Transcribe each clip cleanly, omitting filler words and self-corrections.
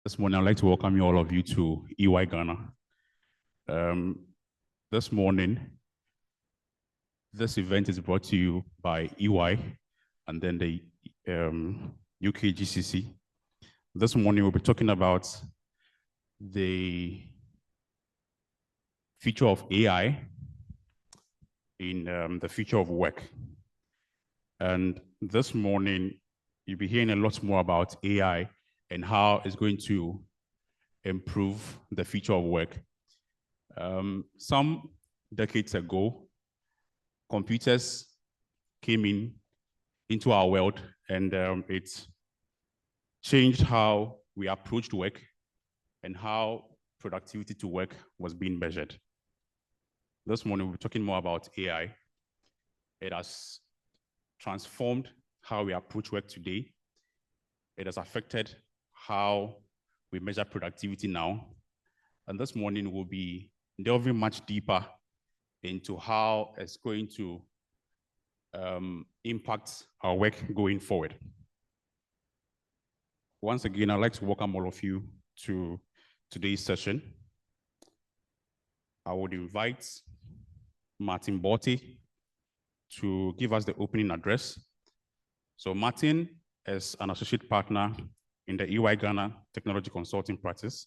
This morning, I'd like to welcome all of you to EY Ghana. This morning, this event is brought to you by EY and then the UK GCC. This morning, we'll be talking about the future of AI in the future of work. And this morning, you'll be hearing a lot more about AI and how it's going to improve the future of work. Some decades ago, computers came into our world, and it changed how we approached work and how productivity to work was being measured. This morning, we'll be talking more about AI. It has transformed how we approach work today. It has affected how we measure productivity now. And this morning, we'll be delving much deeper into how it's going to impact our work going forward. Once again, I'd like to welcome all of you to today's session. I would invite Martin Botti to give us the opening address. So Martin is an associate partner in the EY Ghana Technology Consulting practice.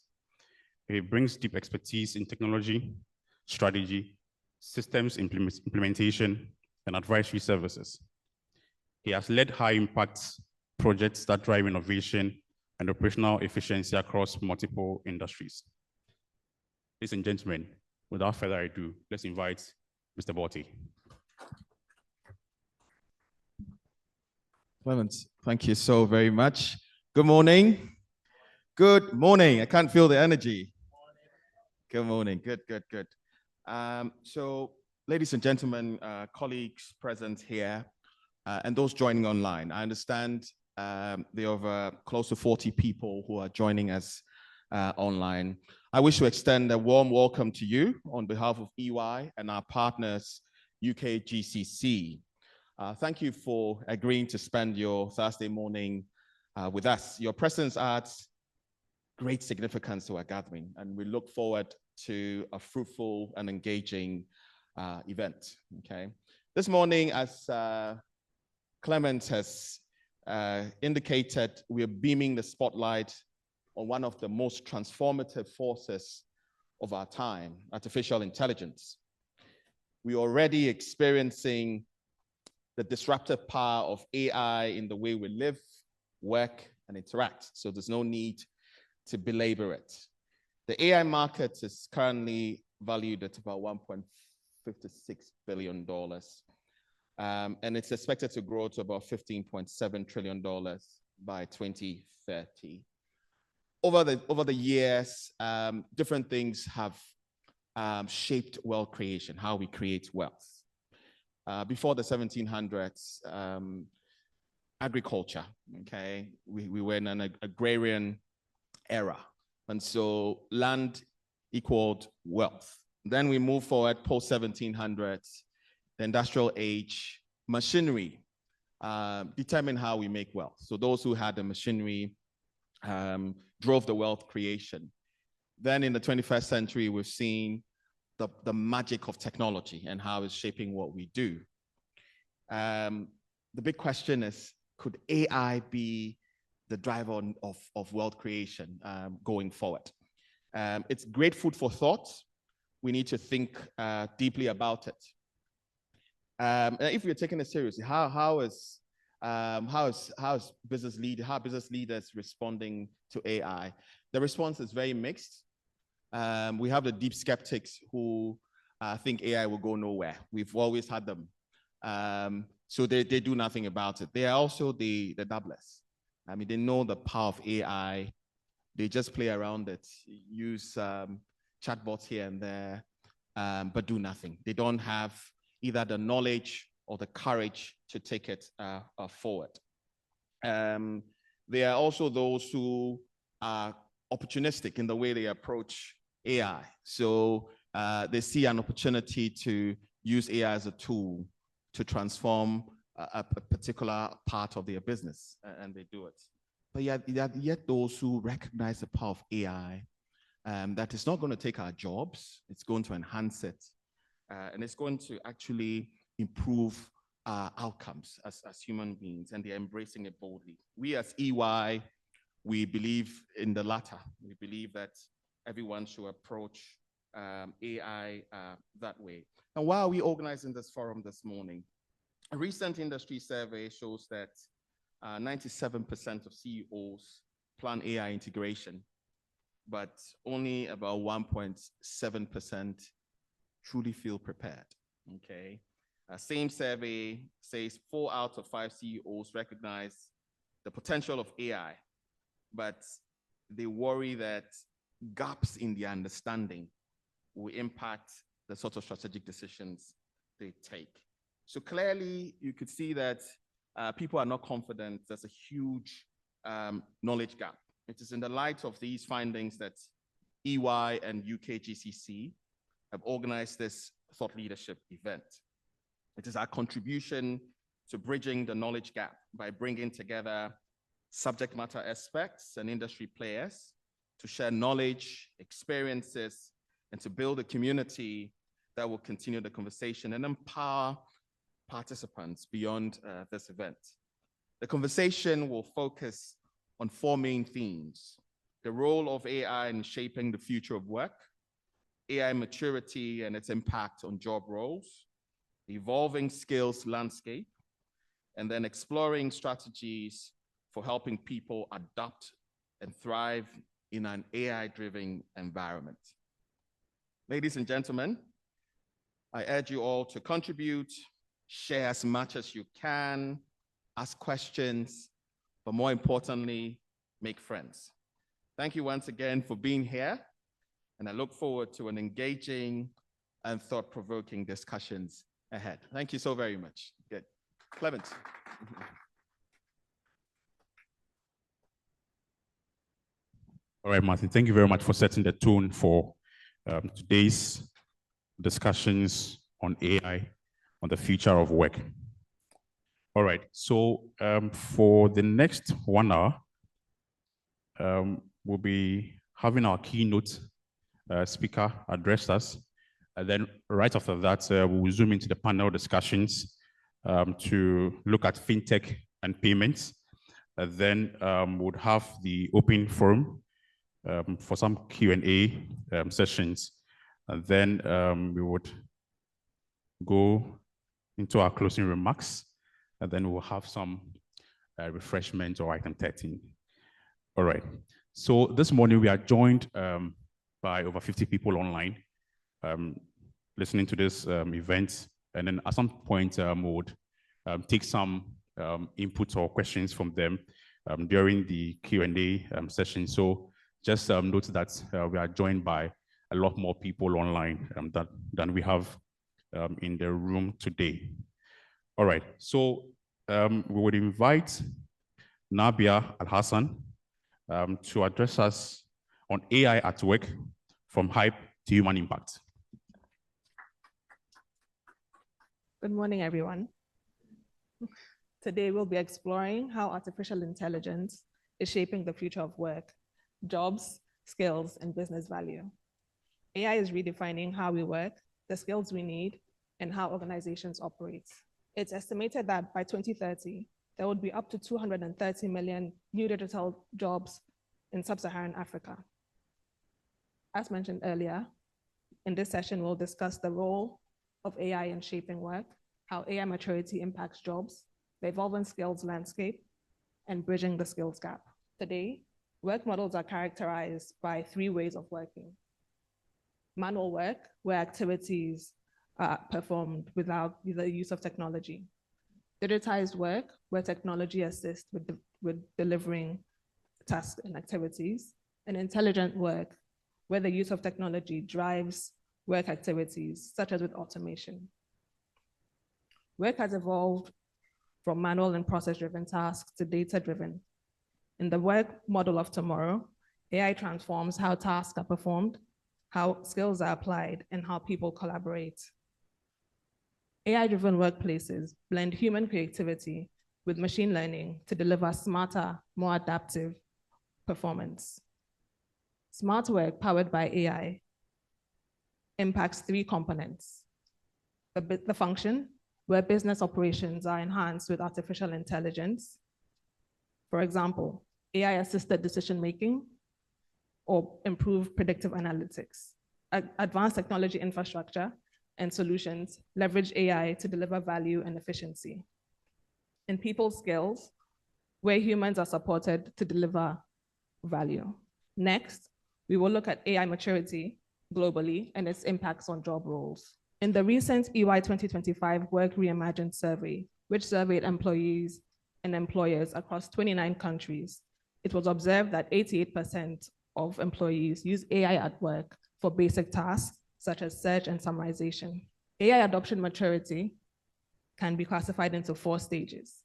He brings deep expertise in technology, strategy, systems implementation, and advisory services. He has led high-impact projects that drive innovation and operational efficiency across multiple industries. Ladies and gentlemen, without further ado, let's invite Mr. Botti. Clement, thank you so very much. Good morning. Good morning. I can't feel the energy. Good morning. Good. So, ladies and gentlemen, colleagues present here, and those joining online, I understand there are close to 40 people who are joining us online. I wish to extend a warm welcome to you on behalf of EY and our partners, UK GCC. Thank you for agreeing to spend your Thursday morning with us. Your presence adds great significance to our gathering, and we look forward to a fruitful and engaging event. Okay. This morning, as Clement has indicated, we are beaming the spotlight on one of the most transformative forces of our time, artificial intelligence. We are already experiencing the disruptive power of AI in the way we live, work, and interact. So there's no need to belabor it. The AI market is currently valued at about $1.56 billion. And it's expected to grow to about $15.7 trillion by 2030. Over the years, different things have shaped wealth creation, how we create wealth. Before the 1700s, agriculture, okay? We were in an agrarian era. And so land equaled wealth. Then we move forward post-1700s, the industrial age, machinery determined how we make wealth. So those who had the machinery drove the wealth creation. Then in the 21st century, we've seen the magic of technology and how it's shaping what we do. The big question is, could AI be the driver of wealth creation going forward? It's great food for thought. We need to think deeply about it. And if we're taking it seriously, how is business leaders responding to AI? The response is very mixed. We have the deep skeptics who think AI will go nowhere. We've always had them. So they do nothing about it. They are also the dabblers. I mean, they know the power of AI. They just play around it, use chatbots here and there, but do nothing. They don't have either the knowledge or the courage to take it forward. There are also those who are opportunistic in the way they approach AI. So they see an opportunity to use AI as a tool to transform a particular part of their business, and they do it. but yet those who recognize the power of AI, that it's not going to take our jobs, it's going to enhance it, and it's going to actually improve our outcomes as human beings, and they're embracing it boldly. We as EY, we believe in the latter. We believe that everyone should approach AI that way. And why are we organizing this forum this morning? A recent industry survey shows that 97% of CEOs plan AI integration, but only about 1.7% truly feel prepared, okay? Same survey says 4 out of 5 CEOs recognize the potential of AI, but they worry that gaps in their understanding will impact the sort of strategic decisions they take. So clearly, you could see that people are not confident. There's a huge knowledge gap. It is in the light of these findings that EY and UK GCC have organized this thought leadership event. It is our contribution to bridging the knowledge gap by bringing together subject matter experts and industry players to share knowledge, experiences, and to build a community that will continue the conversation and empower participants beyond this event. The conversation will focus on 4 main themes: the role of AI in shaping the future of work, AI maturity and its impact on job roles, the evolving skills landscape, and then exploring strategies for helping people adapt and thrive in an AI-driven environment. Ladies and gentlemen, I urge you all to contribute, share as much as you can, ask questions, but more importantly, make friends. Thank you once again for being here, and I look forward to an engaging and thought-provoking discussions ahead. Thank you so very much. Good. Clement. All right, Martin, thank you very much for setting the tone for today's discussions on AI, on the future of work. All right, so for the next 1 hour, we'll be having our keynote speaker address us. And then right after that, we'll zoom into the panel discussions to look at fintech and payments. And then we'll have the open forum for some Q&A sessions. And then we would go into our closing remarks, and then we'll have some refreshment or item 13. All right. So this morning we are joined by over 50 people online listening to this event. And then at some point we would take some input or questions from them during the Q&A session. So just note that we are joined by a lot more people online than we have in the room today. All right, so we would invite Nabia Al-Hassan to address us on AI at work, from hype to human impact. Good morning, everyone. Today we'll be exploring how artificial intelligence is shaping the future of work, jobs, skills, and business value. AI is redefining how we work, the skills we need, and how organizations operate. It's estimated that by 2030, there would be up to 230 million new digital jobs in sub-Saharan Africa. As mentioned earlier, in this session, we'll discuss the role of AI in shaping work, how AI maturity impacts jobs, the evolving skills landscape, and bridging the skills gap. Today, work models are characterized by 3 ways of working. Manual work, where activities are performed without the use of technology. Digitized work, where technology assists with delivering tasks and activities. And intelligent work, where the use of technology drives work activities, such as with automation. Work has evolved from manual and process-driven tasks to data-driven. In the work model of tomorrow, AI transforms how tasks are performed, how skills are applied, and how people collaborate. AI-driven workplaces blend human creativity with machine learning to deliver smarter, more adaptive performance. Smart work powered by AI impacts three components. The function, where business operations are enhanced with artificial intelligence. For example, AI-assisted decision-making or improved predictive analytics. Advanced technology infrastructure and solutions leverage AI to deliver value and efficiency. In people skills, where humans are supported to deliver value. Next, we will look at AI maturity globally and its impacts on job roles. In the recent EY 2025 Work Reimagined survey, which surveyed employees and employers across 29 countries, it was observed that 88% of employees use AI at work for basic tasks such as search and summarization. AI adoption maturity can be classified into 4 stages.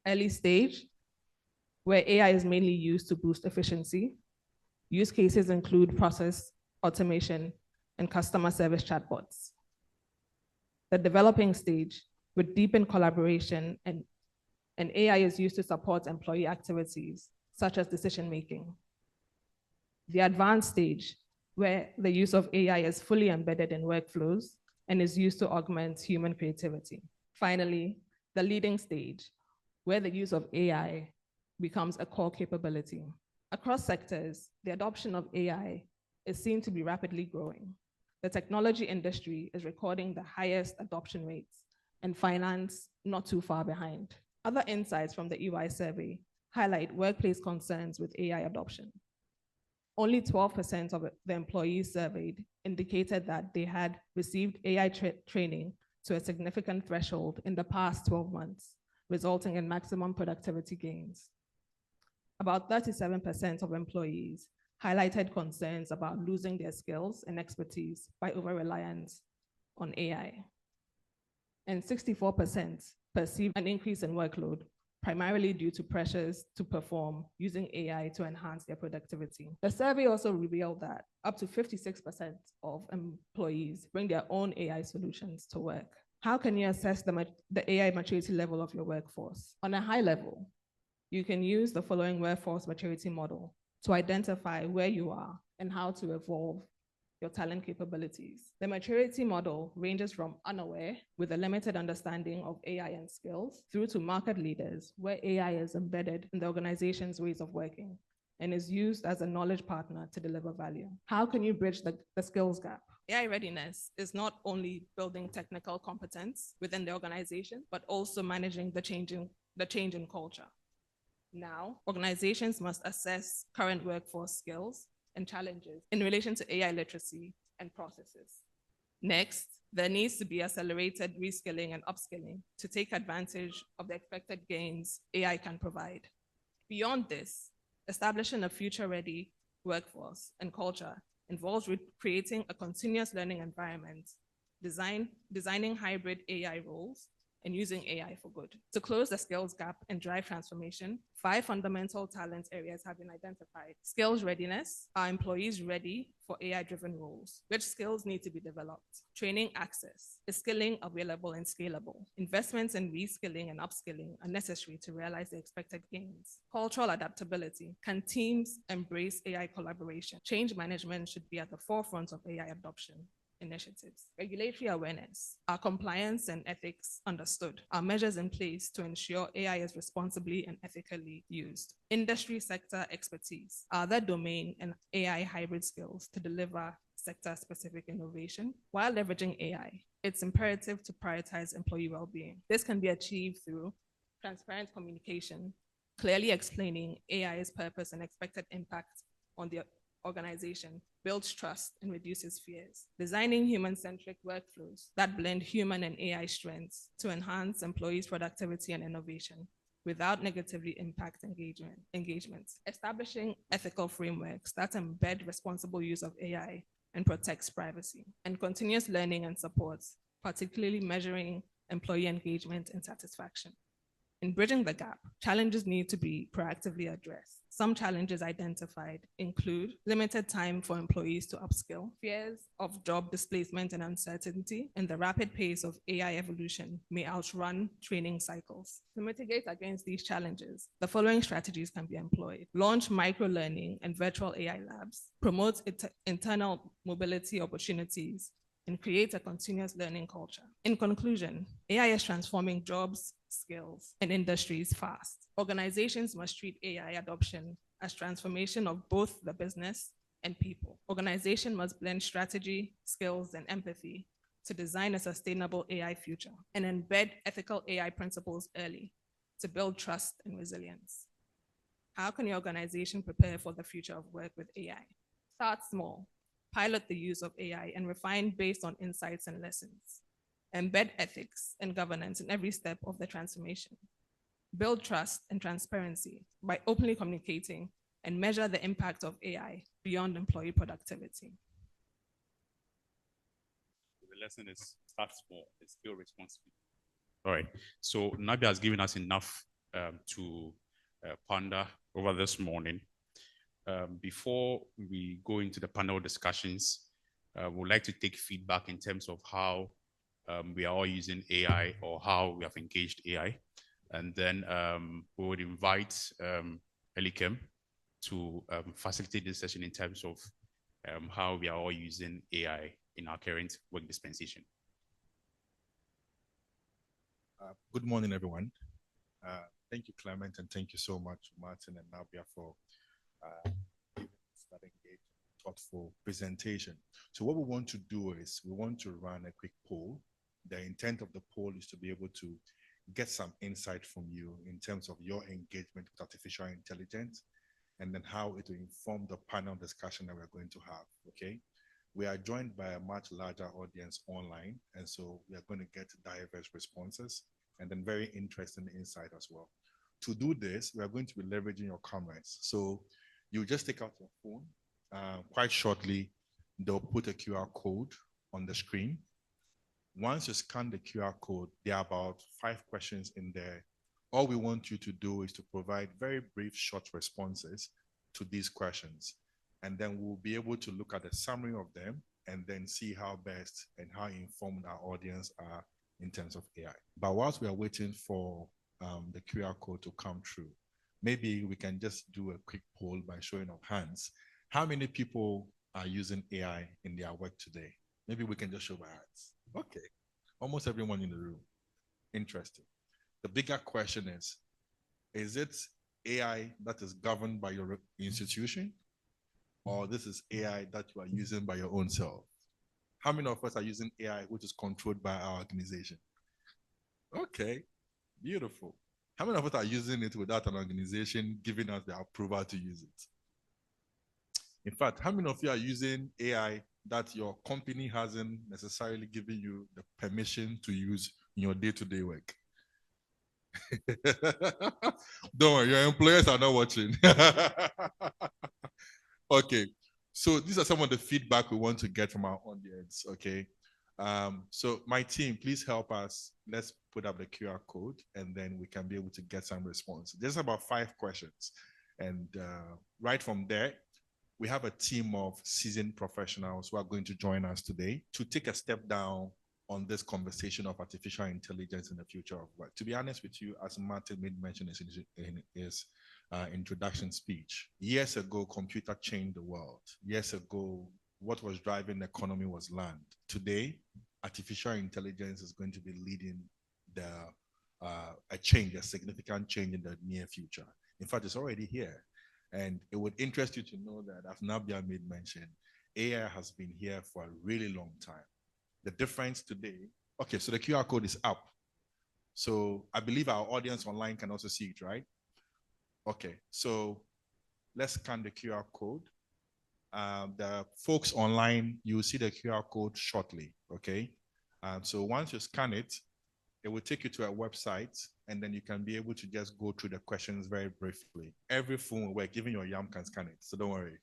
Early stage, where AI is mainly used to boost efficiency. Use cases include process automation and customer service chatbots. The developing stage, with deepened collaboration and AI is used to support employee activities, such as decision-making. The advanced stage, where the use of AI is fully embedded in workflows and is used to augment human creativity. Finally, the leading stage, where the use of AI becomes a core capability. Across sectors, the adoption of AI is seen to be rapidly growing. The technology industry is recording the highest adoption rates, and finance not too far behind. Other insights from the EY survey highlight workplace concerns with AI adoption. Only 12% of the employees surveyed indicated that they had received AI training to a significant threshold in the past 12 months, resulting in maximum productivity gains. About 37% of employees highlighted concerns about losing their skills and expertise by over-reliance on AI. And 64% perceived an increase in workload, primarily due to pressures to perform using AI to enhance their productivity. The survey also revealed that up to 56% of employees bring their own AI solutions to work. How can you assess the AI maturity level of your workforce? On a high level, you can use the following workforce maturity model to identify where you are and how to evolve your talent capabilities. The maturity model ranges from unaware, with a limited understanding of AI and skills, through to market leaders, where AI is embedded in the organization's ways of working and is used as a knowledge partner to deliver value. How can you bridge the skills gap? AI readiness is not only building technical competence within the organization, but also managing the change in culture. Now, organizations must assess current workforce skills and challenges in relation to AI literacy and processes. Next, there needs to be accelerated reskilling and upskilling to take advantage of the expected gains AI can provide. Beyond this, establishing a future-ready workforce and culture involves creating a continuous learning environment, designing hybrid AI roles, and using AI for good. To close the skills gap and drive transformation, 5 fundamental talent areas have been identified. Skills readiness: are employees ready for AI-driven roles? Which skills need to be developed? Training access: is skilling available and scalable? Investments in reskilling and upskilling are necessary to realize the expected gains. Cultural adaptability: can teams embrace AI collaboration? Change management should be at the forefront of AI adoption initiatives. Regulatory awareness: are compliance and ethics understood? Are measures in place to ensure AI is responsibly and ethically used? Industry sector expertise: are there domain and AI hybrid skills to deliver sector-specific innovation? While leveraging AI, it's imperative to prioritize employee well-being. This can be achieved through transparent communication, clearly explaining AI's purpose and expected impact on the organization, builds trust and reduces fears. Designing human-centric workflows that blend human and AI strengths to enhance employees' productivity and innovation without negatively impact engagement. Establishing ethical frameworks that embed responsible use of AI and protects privacy. And continuous learning and support, particularly measuring employee engagement and satisfaction. In bridging the gap, challenges need to be proactively addressed. Some challenges identified include limited time for employees to upskill, fears of job displacement and uncertainty, and the rapid pace of AI evolution may outrun training cycles. To mitigate against these challenges, the following strategies can be employed. Launch micro-learning and virtual AI labs, promote internal mobility opportunities, and create a continuous learning culture. In conclusion, AI is transforming jobs, skills, and industries fast. Organizations must treat AI adoption as transformation of both the business and people. Organization must blend strategy, skills, and empathy to design a sustainable AI future and embed ethical AI principles early to build trust and resilience. How can your organization prepare for the future of work with AI? Start small. Pilot the use of AI and refine based on insights and lessons. Embed ethics and governance in every step of the transformation. Build trust and transparency by openly communicating and measure the impact of AI beyond employee productivity. The lesson is start small and scale responsibly. All right. So Nabi has given us enough to ponder over this morning. Before we go into the panel discussions, we'd like to take feedback in terms of how we are all using AI or how we have engaged AI. And then we would invite Elikem to facilitate this session in terms of how we are all using AI in our current work dispensation. Good morning, everyone. Thank you, Clement, and thank you so much, Martin and Nabia, for that engaged, thoughtful presentation. So what we want to do is we want to run a quick poll. The intent of the poll is to be able to get some insight from you in terms of your engagement with artificial intelligence and then how it will inform the panel discussion that we're going to have, okay? We are joined by a much larger audience online, and so we are going to get diverse responses and then very interesting insight as well. To do this, we are going to be leveraging your cameras. So you just take out your phone. Quite shortly, they'll put a QR code on the screen. Once you scan the QR code, there are about 5 questions in there. All we want you to do is to provide very brief, short responses to these questions. And then we'll be able to look at the summary of them and then see how best and how informed our audience are in terms of AI. But whilst we are waiting for the QR code to come through, maybe we can just do a quick poll by showing of hands. How many people are using AI in their work today? Maybe we can just show by hands. Okay, almost everyone in the room. Interesting. The bigger question is it AI that is governed by your institution, or this is AI that you are using by your own self? How many of us are using AI which is controlled by our organization? Okay, beautiful. How many of us are using it without an organization giving us the approval to use it? In fact, how many of you are using AI that your company hasn't necessarily given you the permission to use in your day-to-day work? Don't worry, your employers are not watching. Okay, so these are some of the feedback we want to get from our audience, okay? So my team, please help us. Let's put up the QR code and then we can be able to get some response. There's about 5 questions. And right from there, we have a team of seasoned professionals who are going to join us today to take a step down on this conversation of artificial intelligence in the future of work. To be honest with you, as Martin made mention in his introduction speech, years ago, computer changed the world. Years ago, what was driving the economy was land. Today, artificial intelligence is going to be leading a significant change in the near future. In fact, it's already here. And it would interest you to know that, as Nabia made mention, AI has been here for a really long time. The difference today, okay, so the QR code is up. So I believe our audience online can also see it, right? Okay, so let's scan the QR code. The folks online, you'll see the QR code shortly, okay? So once you scan it, it will take you to a website, and then you can be able to just go through the questions very briefly. Every phone will work, even your YAM can scan it, so don't worry.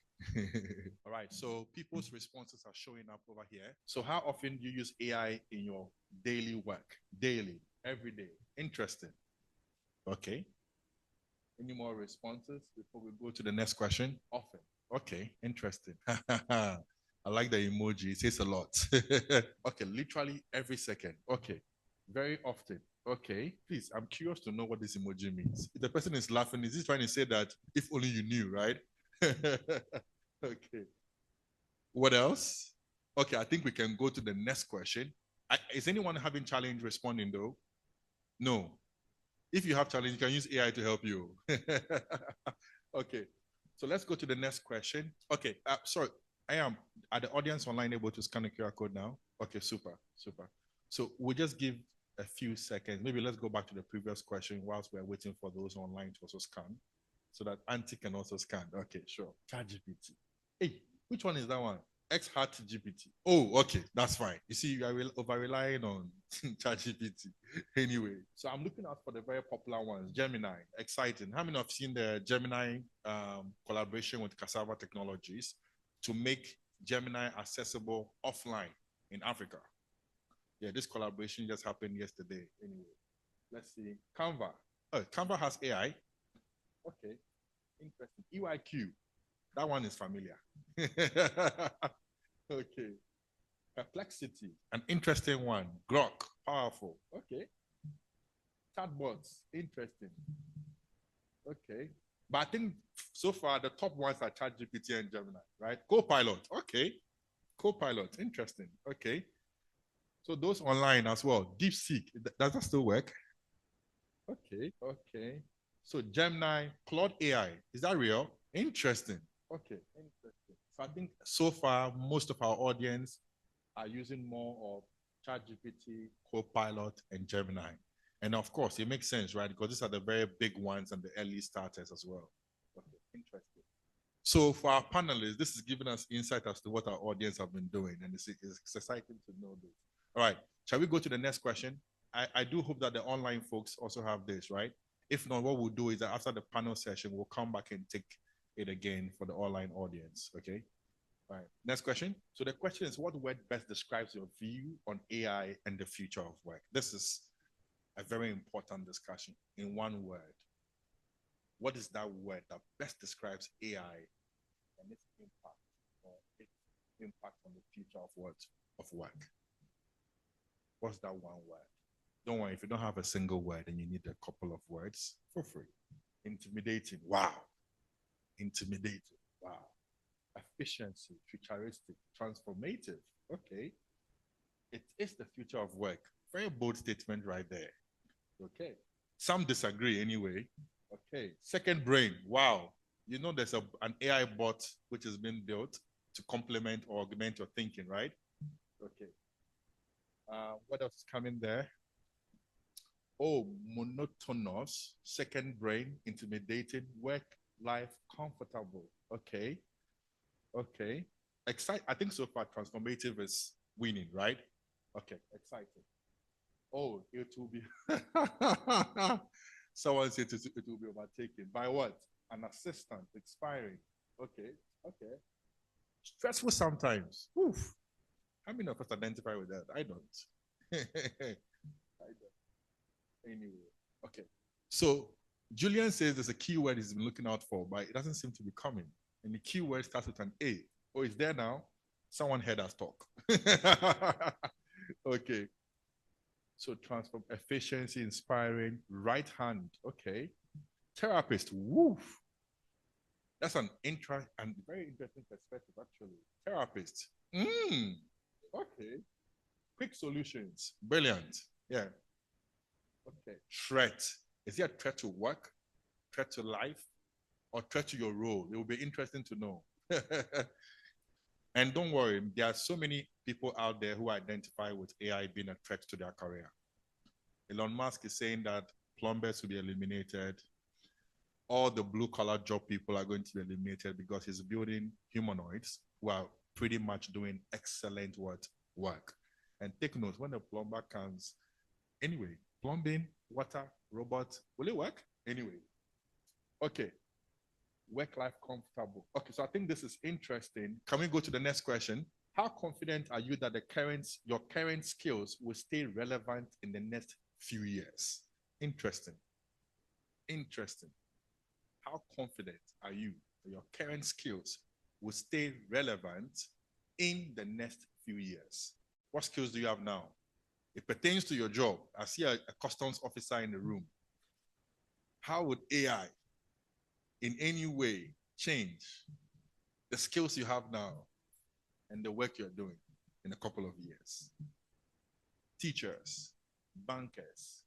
All right, so people's responses are showing up over here. So how often do you use AI in your daily work? Daily, every day. Interesting. Okay. Any more responses before we go to the next question? Often. Okay, interesting. I like the emoji. It says a lot. Okay, literally every second. Okay, very often. Okay, please, I'm curious to know what this emoji means. If the person is laughing, is he trying to say that if only you knew, right? Okay. What else? Okay, I think we can go to the next question. Is anyone having challenge responding though? No. If you have challenge, you can use AI to help you. Okay, so let's go to the next question. Okay, sorry, are the audience online able to scan the QR code now? Okay, super. So we'll just give a few seconds. Maybe let's go back to the previous question whilst we're waiting for those online to also scan so that Auntie can also scan. Okay, sure. ChatGPT. Hey, which one is that one? X-Heart GPT. Oh, okay, that's fine. You see, you are over-relying on ChatGPT. Anyway, so I'm looking out for the very popular ones. Gemini, exciting. How many have seen the Gemini collaboration with Cassava Technologies to make Gemini accessible offline in Africa? Yeah, this collaboration just happened yesterday. Anyway, let's see. Canva. Oh, Canva has AI. Okay, interesting. EYQ. That one is familiar. Okay. Perplexity, an interesting one. Grok, powerful. Okay. Chatbots, interesting. Okay. But I think so far the top ones are ChatGPT and Gemini, right? Copilot, okay. Copilot, interesting. Okay. So those online as well. DeepSeek, does that still work? Okay. So Gemini, Claude AI, is that real? Interesting. Okay. Interesting. So I think so far most of our audience are using more of ChatGPT, Copilot, and Gemini. And of course, it makes sense, right? Because these are the very big ones and the early starters as well. Okay, interesting. So for our panelists, this is giving us insight as to what our audience have been doing, and it's exciting to know this. All right, shall we go to the next question? I do hope that the online folks also have this, right? If not, what we'll do is that after the panel session, we'll come back and take it again for the online audience, okay? All right, next question. So the question is, what word best describes your view on AI and the future of work? This is a very important discussion in one word. What is that word that best describes AI and its impact or its impact on the future of what? Of work? What's that one word? Don't worry, if you don't have a single word and you need a couple of words, feel free. Intimidating, wow. Intimidating, wow. Efficiency, futuristic, transformative, okay. It is the future of work. Very bold statement right there. Okay. Some disagree anyway. Okay. Second brain, wow. You know there's an AI bot which has been built to complement or augment your thinking, right? Okay. What else is coming there? Oh, monotonous, second brain, intimidating, work, life, comfortable. Okay. I think so far transformative is winning, right? Okay, exciting. Oh, it will be someone said it will be overtaken by what? An assistant, expiring. Okay. Stressful sometimes. Oof. How many of us identify with that? I don't. Anyway, okay. So Julian says there's a keyword he's been looking out for, but it doesn't seem to be coming. And the keyword starts with an A. Oh, it's there now? Someone heard us talk. Okay. So transform, efficiency, inspiring, right hand. Okay. Therapist. Woof. That's an very interesting perspective, actually. Therapist. Okay. Quick solutions. Brilliant. Yeah. Okay. Threat. Is there a threat to work, threat to life, or threat to your role? It will be interesting to know. And don't worry, there are so many people out there who identify with AI being a threat to their career. Elon Musk is saying that plumbers will be eliminated. All the blue-collar job people are going to be eliminated because he's building humanoids who are pretty much doing excellent work. And take note, when the plumber comes, anyway, plumbing, water, robots, will it work? Anyway, okay. Work-life comfortable. Okay, so I think this is interesting. Can we go to the next question? How confident are you that your current skills will stay relevant in the next few years? Interesting. how confident are you that your current skills will stay relevant in the next few years? What skills do you have now? It pertains to your job. I see a customs officer in the room. How would AI in any way change the skills you have now and the work you're doing in a couple of years? Teachers, bankers,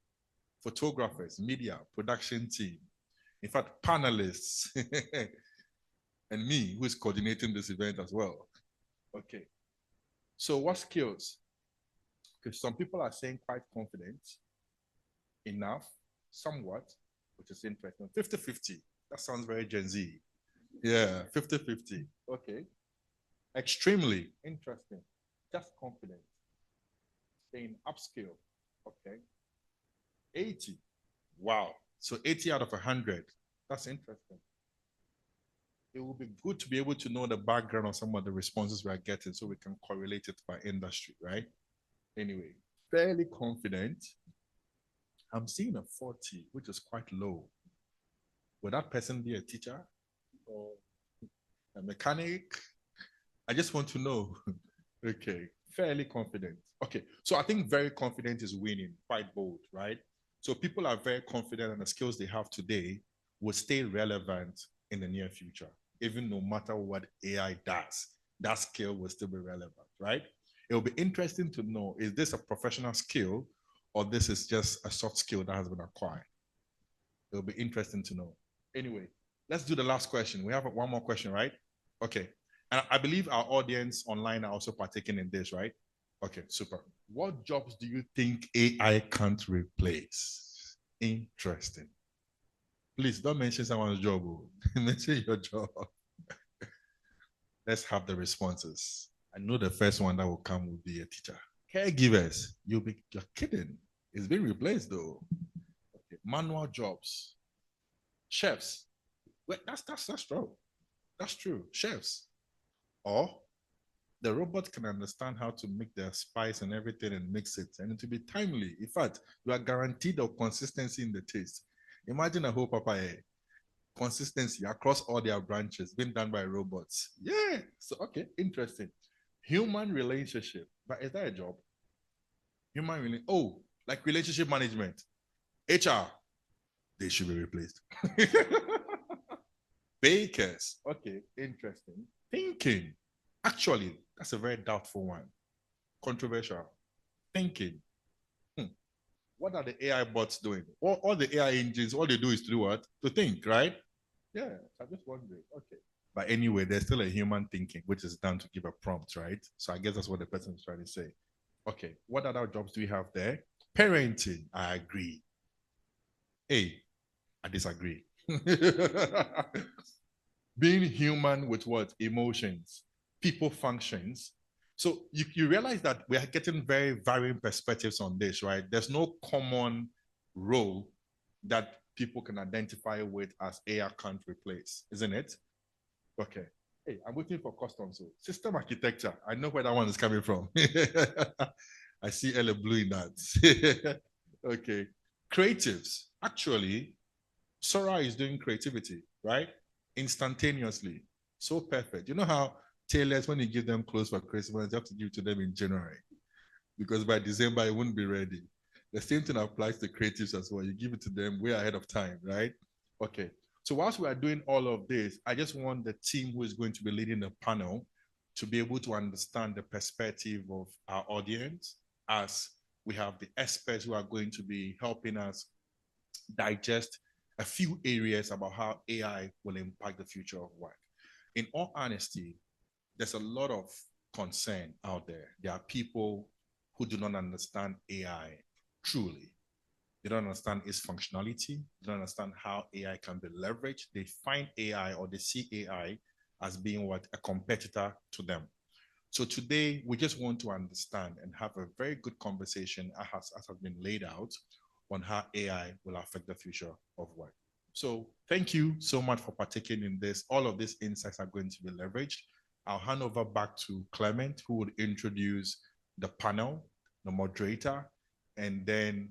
photographers, media, production team, in fact, panelists, and me, who is coordinating this event as well. Okay. So what skills? Because some people are saying quite confident, enough, somewhat, which is interesting. 50-50. That sounds very Gen Z. Yeah, 50-50. Okay. Extremely interesting. Just confident. Staying upskill. Okay. 80. Wow. So 80 out of 100. That's interesting. It will be good to be able to know the background of some of the responses we are getting so we can correlate it by industry, right? Anyway, fairly confident. I'm seeing a 40, which is quite low. Would that person be a teacher or a mechanic? I just want to know. Okay, fairly confident. Okay, so I think very confident is winning, quite bold, right? So people are very confident and the skills they have today will stay relevant in the near future. Even no matter what AI does, that skill will still be relevant, right? It will be interesting to know, is this a professional skill or this is just a soft skill that has been acquired? It'll be interesting to know. Anyway, let's do the last question. We have one more question, right? Okay. And I believe our audience online are also partaking in this, right? Okay, super. What jobs do you think AI can't replace? Interesting. Please don't mention someone's job. Mention your job. Let's have the responses. I know the first one that will come will be a teacher. Caregivers, you're kidding. It's been replaced though. Okay. Manual jobs. Chefs. Wait, that's true. That's true. Chefs. Or the robot can understand how to make the spice and everything and mix it, and it will be timely. In fact, you are guaranteed of consistency in the taste. Imagine a whole papaya consistency across all their branches being done by robots. Yeah. So, okay, interesting. Human relationship. But is that a job? Like relationship management. HR. They should be replaced. Bakers. Okay, interesting. Thinking. Actually, that's a very doubtful one. Controversial. Thinking. What are the AI bots doing? All the AI engines, all they do is to do what? To think, right? Yeah, I'm just wondering. Okay. But anyway, there's still a human thinking, which is done to give a prompt, right? So I guess that's what the person is trying to say. Okay, what other jobs do we have there? Parenting, I agree. Hey, I disagree. Being human with what? Emotions, people functions. So you realize that we are getting very varying perspectives on this, right? There's no common role that people can identify with as AI can't replace, isn't it? Okay. Hey, I'm waiting for customs. So system architecture, I know where that one is coming from. I see Ella Blue in that. Okay. Creatives. Actually, Sora is doing creativity, right? Instantaneously. So perfect. You know how tailors, when you give them clothes for Christmas, you have to give to them in January because by December, it wouldn't be ready. The same thing applies to creatives as well. You give it to them way ahead of time, right? Okay. So whilst we are doing all of this, I just want the team who is going to be leading the panel to be able to understand the perspective of our audience as we have the experts who are going to be helping us digest a few areas about how AI will impact the future of work. In all honesty, there's a lot of concern out there. There are people who do not understand AI truly. They don't understand its functionality. They don't understand how AI can be leveraged. They find AI or they see AI as being what? A competitor to them. So today, we just want to understand and have a very good conversation as has been laid out on how AI will affect the future of work. So thank you so much for partaking in this. All of these insights are going to be leveraged. I'll hand over back to Clement, who would introduce the panel, the moderator, and then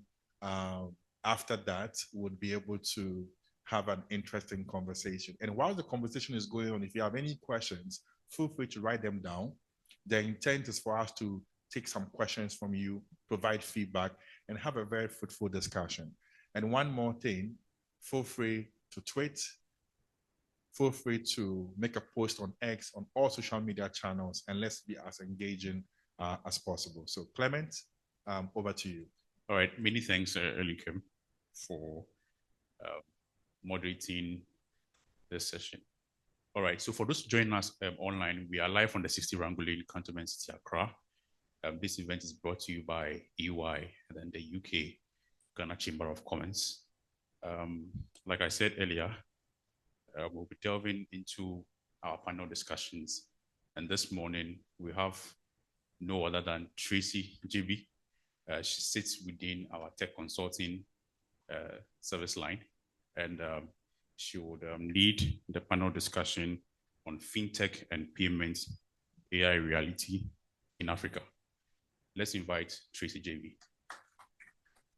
after that, we'll be able to have an interesting conversation. And while the conversation is going on, if you have any questions, feel free to write them down. The intent is for us to take some questions from you, provide feedback, and have a very fruitful discussion. And one more thing, feel free to tweet, feel free to make a post on X, on all social media channels, and let's be as engaging as possible. So Clement, over to you. All right, many thanks, Elikem, for moderating this session. All right, so for those joining us online, we are live from the 60 Rangoon Cantonment City, Accra. This event is brought to you by EY and then the UK Ghana Chamber of Commerce. Like I said earlier, we'll be delving into our panel discussions. And this morning, we have no other than Tracy JB. She sits within our tech consulting service line, and she would lead the panel discussion on fintech and payments, AI reality in Africa. Let's invite Tracy JB.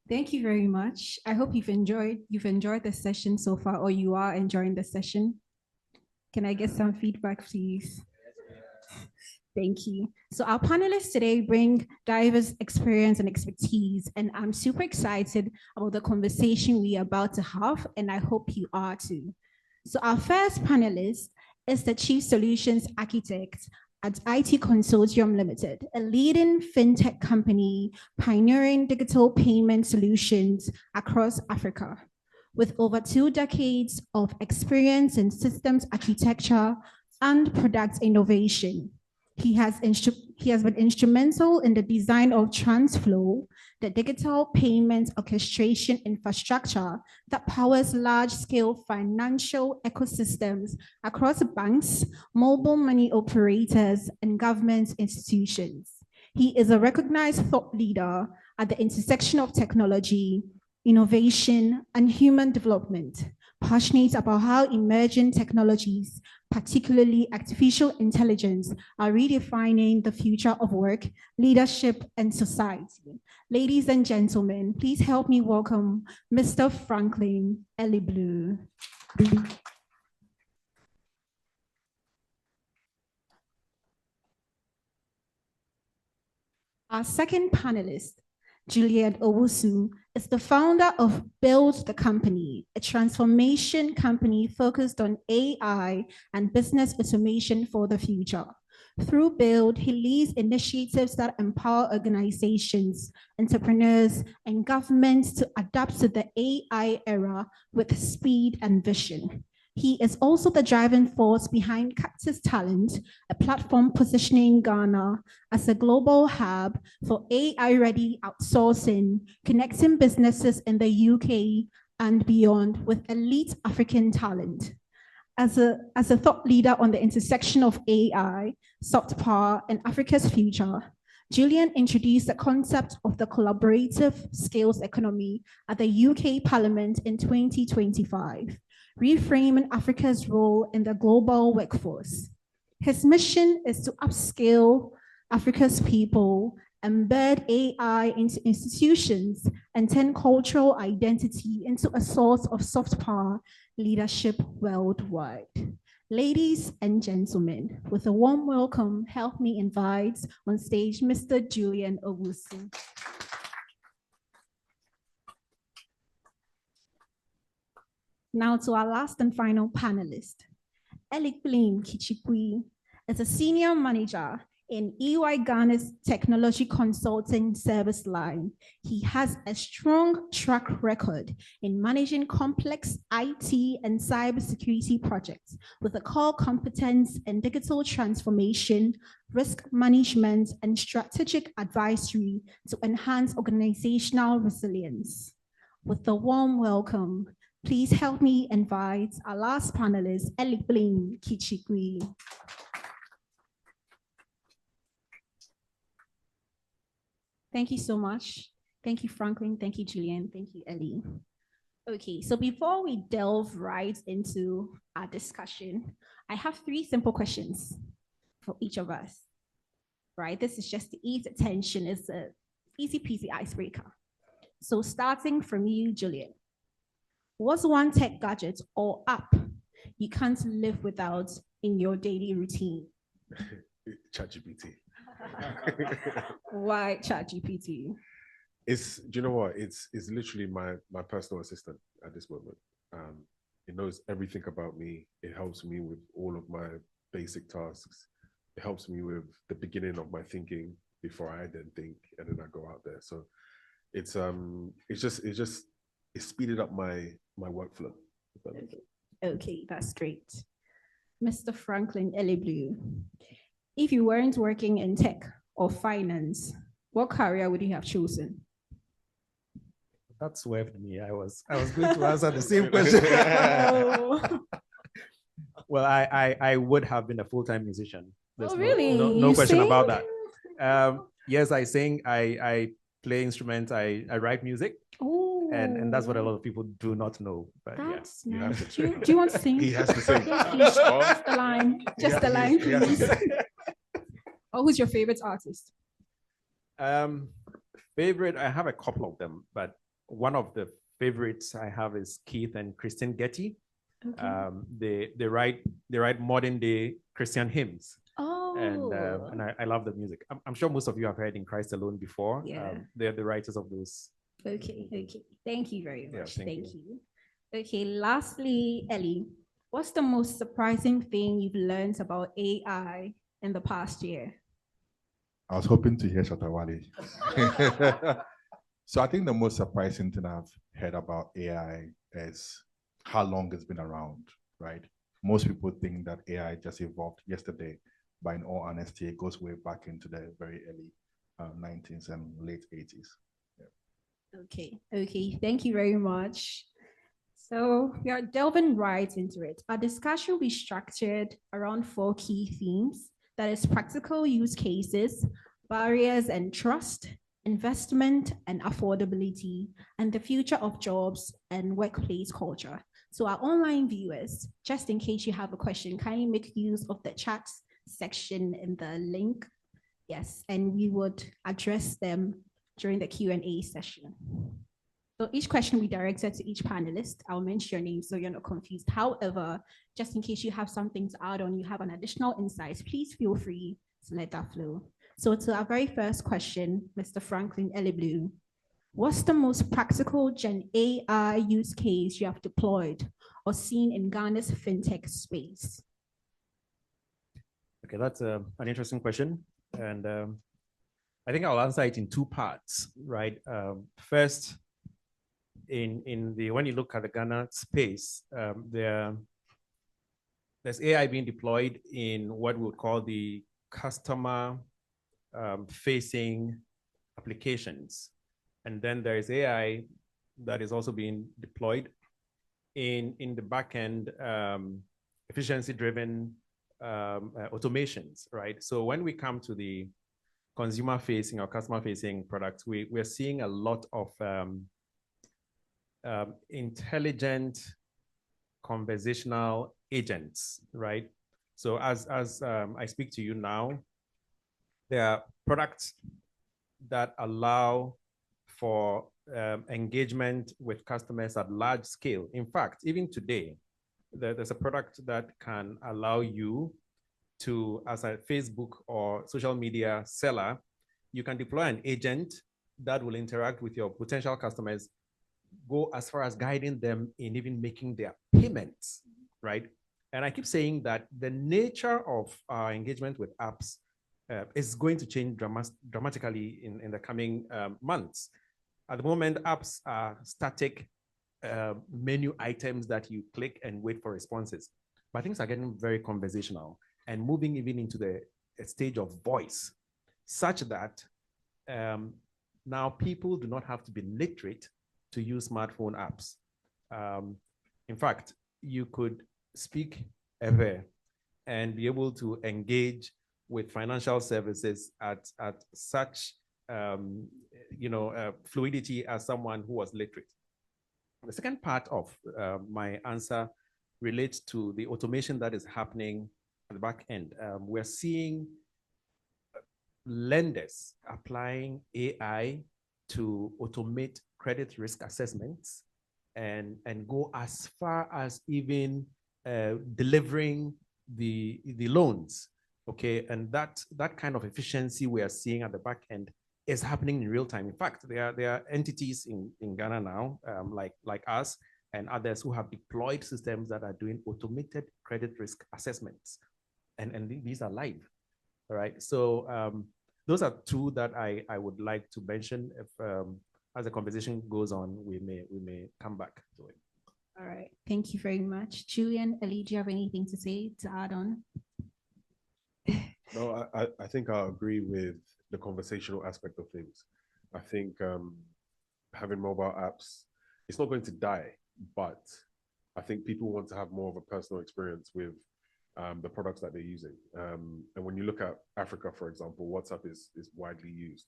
Thank you very much. I hope you've enjoyed the session so far, or you are enjoying the session. Can I get some feedback, please? Thank you. So our panelists today bring diverse experience and expertise, and I'm super excited about the conversation we are about to have, and I hope you are too. So our first panelist is the Chief Solutions Architect at IT Consortium Limited, a leading fintech company pioneering digital payment solutions across Africa. With over 2 decades of experience in systems architecture and product innovation, he has been instrumental in the design of TransFlow, the digital payments orchestration infrastructure that powers large-scale financial ecosystems across banks, mobile money operators, and government institutions. He is a recognized thought leader at the intersection of technology, innovation, and human development, passionate about how emerging technologies, particularly artificial intelligence, are redefining the future of work, leadership, and society. Ladies and gentlemen, please help me welcome Mr. Franklin Eliblu. Our second panelist, Juliet Owusu, is the founder of Build the Company, a transformation company focused on AI and business automation for the future. Through Build, he leads initiatives that empower organizations, entrepreneurs, and governments to adapt to the AI era with speed and vision. He is also the driving force behind Cactus Talent, a platform positioning Ghana as a global hub for AI-ready outsourcing, connecting businesses in the UK and beyond with elite African talent. As a thought leader on the intersection of AI, soft power, and Africa's future, Julian introduced the concept of the collaborative skills economy at the UK Parliament in 2025. Reframing Africa's role in the global workforce. His mission is to upskill Africa's people, embed AI into institutions, and turn cultural identity into a source of soft power leadership worldwide. Ladies and gentlemen, with a warm welcome, help me invite on stage Mr. Julian Owusu. Now to our last and final panelist. Elikblin Kichikwi is a senior manager in EY Ghana's technology consulting service line. He has a strong track record in managing complex IT and cybersecurity projects with a core competence in digital transformation, risk management, and strategic advisory to enhance organizational resilience. With a warm welcome, please help me invite our last panelist, Elikblin Kichikwi. Thank you so much. Thank you, Franklin. Thank you, Julian. Thank you, Ellie. Okay, so before we delve right into our discussion, I have 3 simple questions for each of us, right? This is just to ease attention. It's an easy peasy icebreaker. So starting from you, Julian. What's one tech gadget or app you can't live without in your daily routine? ChatGPT. Why ChatGPT? Do you know what? It's literally my personal assistant at this moment. It knows everything about me. It helps me with all of my basic tasks. It helps me with the beginning of my thinking before I then think, and then I go out there. So it's speeded up my workflow. Okay, that's great. Mr. Franklin Eleblu, if you weren't working in tech or finance, what career would you have chosen? That swerved me. I was going to answer the same question. Oh. Well, I would have been a full-time musician. There's Really? no You question about sing? that. Yes, I sing. I play instruments. I write music, Oh, and that's what a lot of people do not know. But that's you have nice. to- Do you want to sing? He has to sing. Yes, please. Just the line. Just the line, He has to please. sing. Oh, who's your favorite artist? Favorite, I have a couple of them, but one of the favorites I have is Keith and Christine Getty. Okay. They write modern day Christian hymns. Oh, And I love the music. I'm sure most of you have heard In Christ Alone before. Yeah. They're the writers of those. okay. Thank you very Yeah, much. thank Thank you. Okay, lastly, Ellie, what's the most surprising thing you've learned about AI in the past year? I was hoping to hear Shatawale. So I think the most surprising thing I've heard about AI is how long it's been around, right? Most people think that AI just evolved yesterday, but in all honesty, it goes way back into the very early 90s and late 80s. Okay. Thank you very much. So we are delving right into it. Our discussion will be structured around 4 key themes. That is practical use cases, barriers and trust, investment and affordability, and the future of jobs and workplace culture. So our online viewers, just in case you have a question, kindly make use of the chat section in the link. Yes, and we would address them during the Q&A session. So each question will be directed to each panelist. I'll mention your name so you're not confused. However, just in case you have something to add on, you have an additional insight, please feel free to let that flow. So to our very first question, Mr. Franklin Eleblu, what's the most practical Gen AI use case you have deployed or seen in Ghana's fintech space? Okay, that's an interesting question. And I think I'll answer it in 2 parts, right? First, when you look at the Ghana space, there's AI being deployed in what we would call the customer facing applications. And then there is AI that is also being deployed in the backend efficiency driven automations, right? So when we come to the consumer facing or customer facing products, we're seeing a lot of intelligent conversational agents, right? So as I speak to you now, there are products that allow for engagement with customers at large scale. In fact, even today, there's a product that can allow you to, as a Facebook or social media seller, you can deploy an agent that will interact with your potential customers, go as far as guiding them in even making their payments, right? And I keep saying that the nature of our engagement with apps is going to change dramatically in the coming months. At the moment, apps are static menu items that you click and wait for responses. But things are getting very conversational and moving even into the stage of voice, such that now people do not have to be literate to use smartphone apps. In fact, you could speak ever and be able to engage with financial services at such fluidity as someone who was literate. The second part of my answer relates to the automation that is happening at the back end. We're seeing lenders applying AI to automate credit risk assessments and go as far as even delivering the loans. Okay, and that kind of efficiency we are seeing at the back end is happening in real time. In fact, there are entities in Ghana now, like us and others, who have deployed systems that are doing automated credit risk assessments, and these are live. All right, so those are two that I would like to mention. If as the conversation goes on, we may come back to it. All right, thank you very much. Julian, Ali, do you have anything to say, to add on? No, I think I agree with the conversational aspect of things. I think having mobile apps, it's not going to die, but I think people want to have more of a personal experience with the products that they're using. And when you look at Africa, for example, WhatsApp is widely used.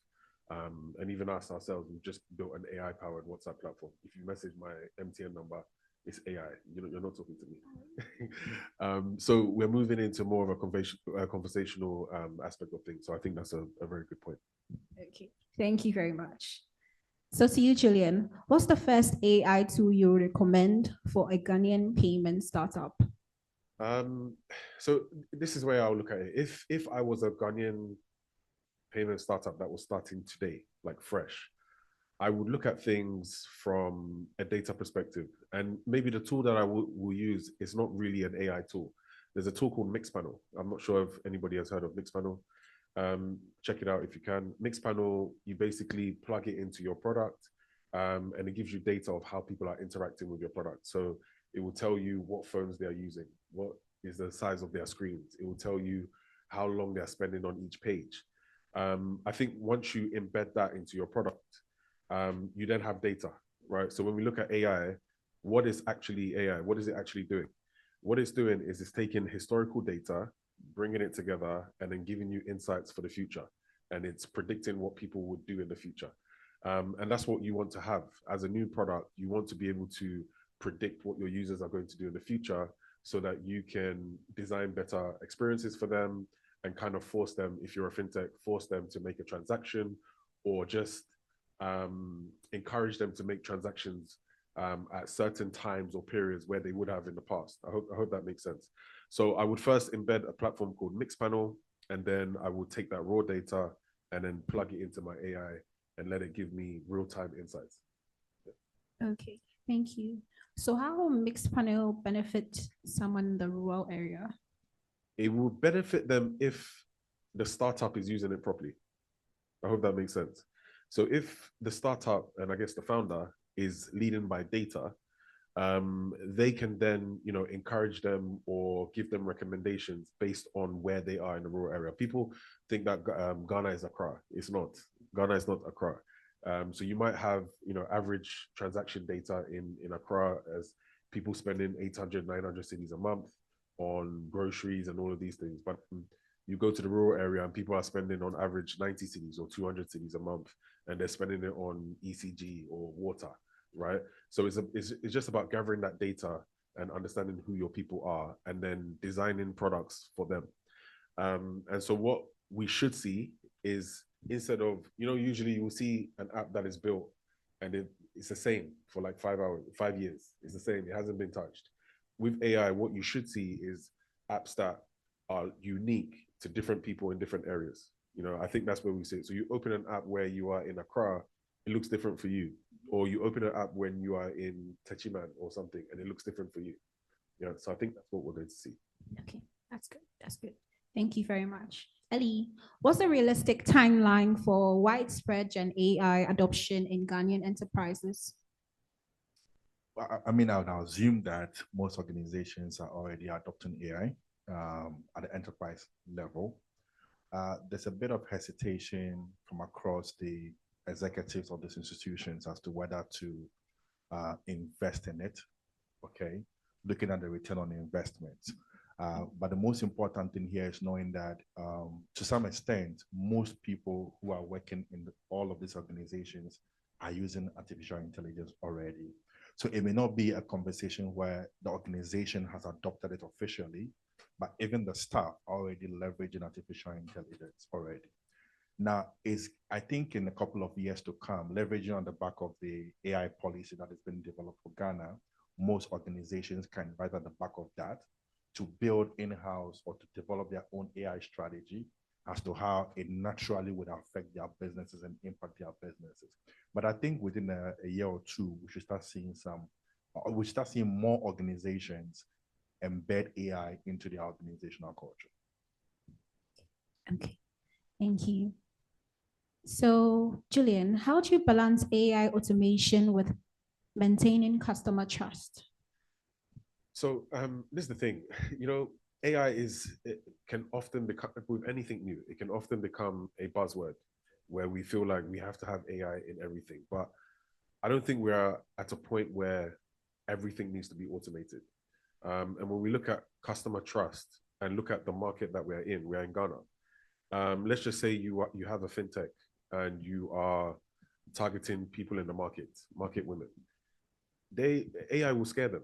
And even us ourselves, we've just built an AI-powered WhatsApp platform. If you message my MTN number, it's AI. You're not talking to me. So we're moving into more of a conversational aspect of things. So I think that's a very good point. Okay, thank you very much. So to you, Julian, what's the first AI tool you recommend for a Ghanaian payment startup? So this is where I'll look at it. If I was a Ghanaian payment startup that was starting today, like fresh, I would look at things from a data perspective. And maybe the tool that I will use is not really an AI tool. There's a tool called Mixpanel. I'm not sure if anybody has heard of Mixpanel. Check it out if you can. Mixpanel, you basically plug it into your product, and it gives you data of how people are interacting with your product. So it will tell you what phones they are using, what is the size of their screens. It will tell you how long they're spending on each page. I think once you embed that into your product, you then have data, right? So when we look at AI, what is actually AI? What is it actually doing? What it's doing is it's taking historical data, bringing it together, and then giving you insights for the future. And it's predicting what people would do in the future. And that's what you want to have as a new product. You want to be able to predict what your users are going to do in the future so that you can design better experiences for them and kind of force them, if you're a fintech, force them to make a transaction, or just encourage them to make transactions at certain times or periods where they would have in the past. I hope that makes sense. So I would first embed a platform called Mixpanel, and then I would take that raw data and then plug it into my AI and let it give me real-time insights. Okay, thank you. So how will Mixpanel benefit someone in the rural area? It will benefit them if the startup is using it properly. I hope that makes sense. So if the startup, and I guess the founder, is leading by data, they can then, encourage them or give them recommendations based on where they are in the rural area. People think that Ghana is Accra. It's not. Ghana is not Accra. So you might have, average transaction data in Accra as people spending 800, 900 cedis a month on groceries and all of these things. But you go to the rural area and people are spending on average 90 cedis or 200 cedis a month, and they're spending it on ECG or water, right? So it's just about gathering that data and understanding who your people are and then designing products for them. And so what we should see is, instead of, usually you will see an app that is built and it's the same for like 5 years. It's the same. It hasn't been touched. With AI, what you should see is apps that are unique to different people in different areas. I think that's where we see it. So you open an app where you are in Accra, it looks different for you. Or you open an app when you are in Techiman or something, and it looks different for you. So I think that's what we're going to see. Okay, that's good. That's good. Thank you very much. Ellie, what's the realistic timeline for widespread Gen AI adoption in Ghanaian enterprises? I mean, I would assume that most organizations are already adopting AI at the enterprise level. There's a bit of hesitation from across the executives of these institutions as to whether to invest in it, okay, looking at the return on investment. But the most important thing here is knowing that to some extent, most people who are working in all of these organizations are using artificial intelligence already. So it may not be a conversation where the organization has adopted it officially, but even the staff are already leveraging artificial intelligence already. Now, I think in a couple of years to come, leveraging on the back of the AI policy that has been developed for Ghana, most organizations can ride on the back of that to build in-house or to develop their own AI strategy as to how it naturally would affect their businesses and impact their businesses. But I think within a year or two, we should start seeing more organizations embed AI into their organizational culture. Okay, thank you. So, Julian, how do you balance AI automation with maintaining customer trust? So this is the thing, AI can often become, with anything new, it can often become a buzzword where we feel like we have to have AI in everything. But I don't think we're at a point where everything needs to be automated. And when we look at customer trust and look at the market that we're in Ghana. Let's just say you have a fintech and you are targeting people in the market women. AI will scare them.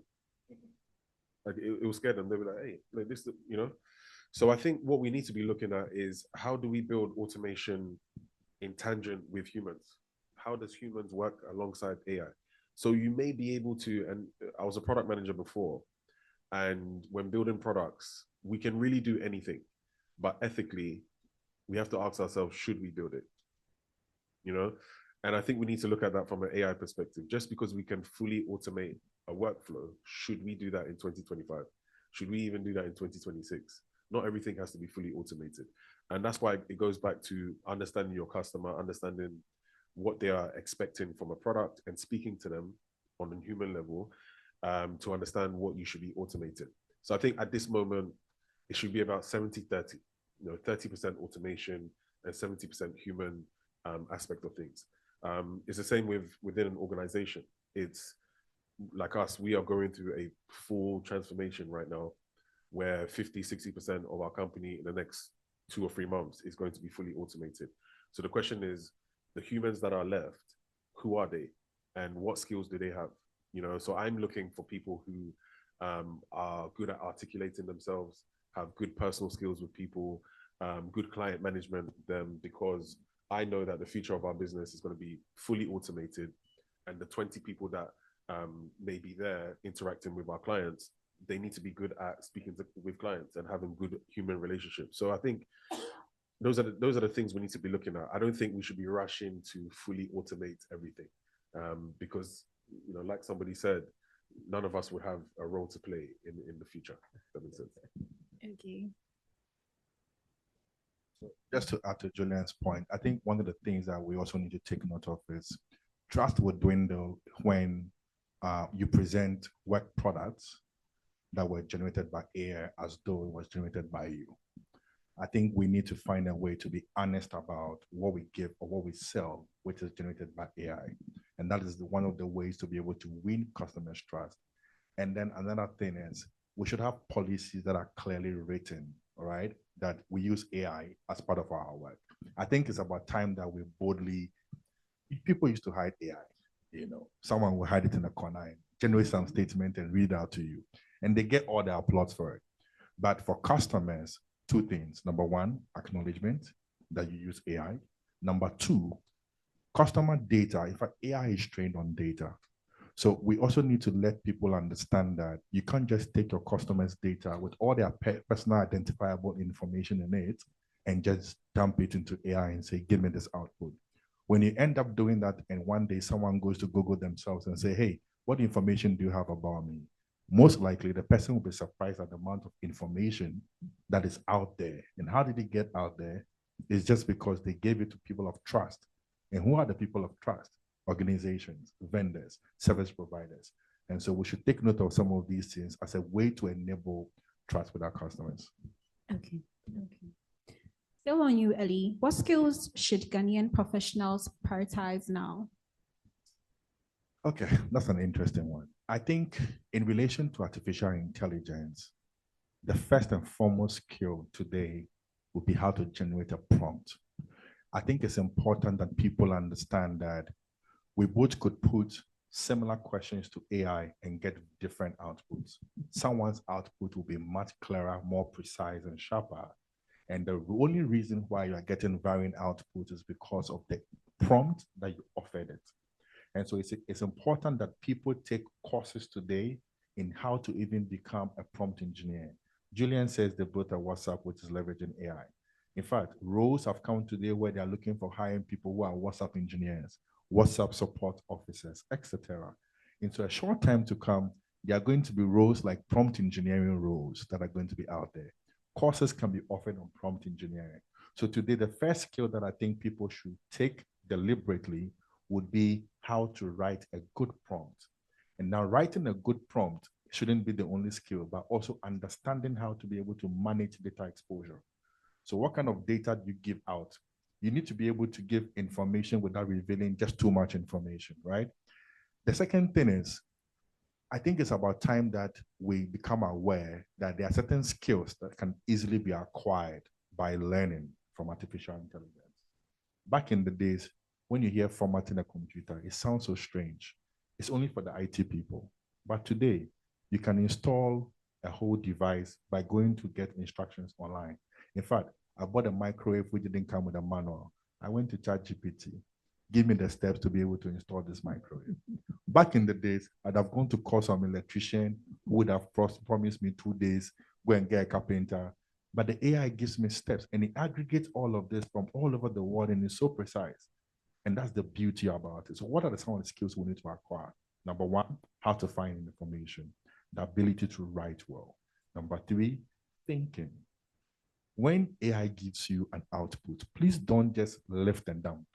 Like it will scare them. They'll be like, hey, like this, So I think what we need to be looking at is how do we build automation in tangent with humans? How does humans work alongside AI? So you may be able to, and I was a product manager before, and when building products, we can really do anything, but ethically, we have to ask ourselves, should we build it? And I think we need to look at that from an AI perspective. Just because we can fully automate a workflow, should we do that in 2025? Should we even do that in 2026? Not everything has to be fully automated. And that's why it goes back to understanding your customer, understanding what they are expecting from a product and speaking to them on a human level to understand what you should be automating. So I think at this moment, it should be about 70-30, 30% automation and 70% human aspect of things. It's the same within an organization. It's like us, we are going through a full transformation right now where 50-60% of our company in the next 2 or 3 months is going to be fully automated. So the question is, the humans that are left, who are they and what skills do they have? So I'm looking for people who are good at articulating themselves, have good personal skills with people, good client management with them, because I know that the future of our business is going to be fully automated, and the 20 people that may be there interacting with our clients, they need to be good at speaking with clients and having good human relationships. So I think those are the things we need to be looking at. I don't think we should be rushing to fully automate everything, because like somebody said, none of us would have a role to play in the future. If that makes sense. Okay. So just to add to Julian's point, I think one of the things that we also need to take note of is trust will dwindle when you present work products that were generated by AI as though it was generated by you. I think we need to find a way to be honest about what we give or what we sell, which is generated by AI. And that is one of the ways to be able to win customers' trust. And then another thing is we should have policies that are clearly written, all right, that we use AI as part of our work. I think it's about time that we boldly, people used to hide AI, someone will hide it in a corner and generate some statement and read out to you. And they get all the applause for it. But for customers, 2 things. Number 1, acknowledgement that you use AI. Number 2, customer data. In fact, AI is trained on data. So we also need to let people understand that you can't just take your customers' data with all their personal identifiable information in it and just dump it into AI and say, give me this output. When you end up doing that and one day someone goes to Google themselves and say, hey, what information do you have about me? Most likely the person will be surprised at the amount of information that is out there. And how did it get out there? It's just because they gave it to people of trust. And who are the people of trust? Organizations, vendors, service providers. And so we should take note of some of these things as a way to enable trust with our customers. Okay. Still on you, Ellie. What skills should Ghanaian professionals prioritize now? Okay, that's an interesting one. I think in relation to artificial intelligence, the first and foremost skill today would be how to generate a prompt. I think it's important that people understand that we both could put similar questions to AI and get different outputs. Someone's output will be much clearer, more precise, and sharper. And the only reason why you are getting varying output is because of the prompt that you offered it. And so it's important that people take courses today in how to even become a prompt engineer. Julian says they built a WhatsApp, which is leveraging AI. In fact, roles have come today where they are looking for hiring people who are WhatsApp engineers, WhatsApp support officers, etc. Into a short time to come, there are going to be roles like prompt engineering roles that are going to be out there. Courses can be offered on prompt engineering. So today, the first skill that I think people should take deliberately would be how to write a good prompt. And now writing a good prompt shouldn't be the only skill, but also understanding how to be able to manage data exposure. So what kind of data do you give out? You need to be able to give information without revealing just too much information, right? The second thing is, I think it's about time that we become aware that there are certain skills that can easily be acquired by learning from artificial intelligence. Back in the days, when you hear formatting a computer, it sounds so strange. It's only for the IT people. But today, you can install a whole device by going to get instructions online. In fact, I bought a microwave which didn't come with a manual. I went to ChatGPT, give me the steps to be able to install this microwave. Back in the days, I'd have gone to call some electrician who would have promised me 2 days, go and get a carpenter. But the AI gives me steps and it aggregates all of this from all over the world and is so precise. And that's the beauty about it. So what are some of the skills we need to acquire? Number one, how to find information, the ability to write well. Number three, thinking. When AI gives you an output, please don't just lift and dump.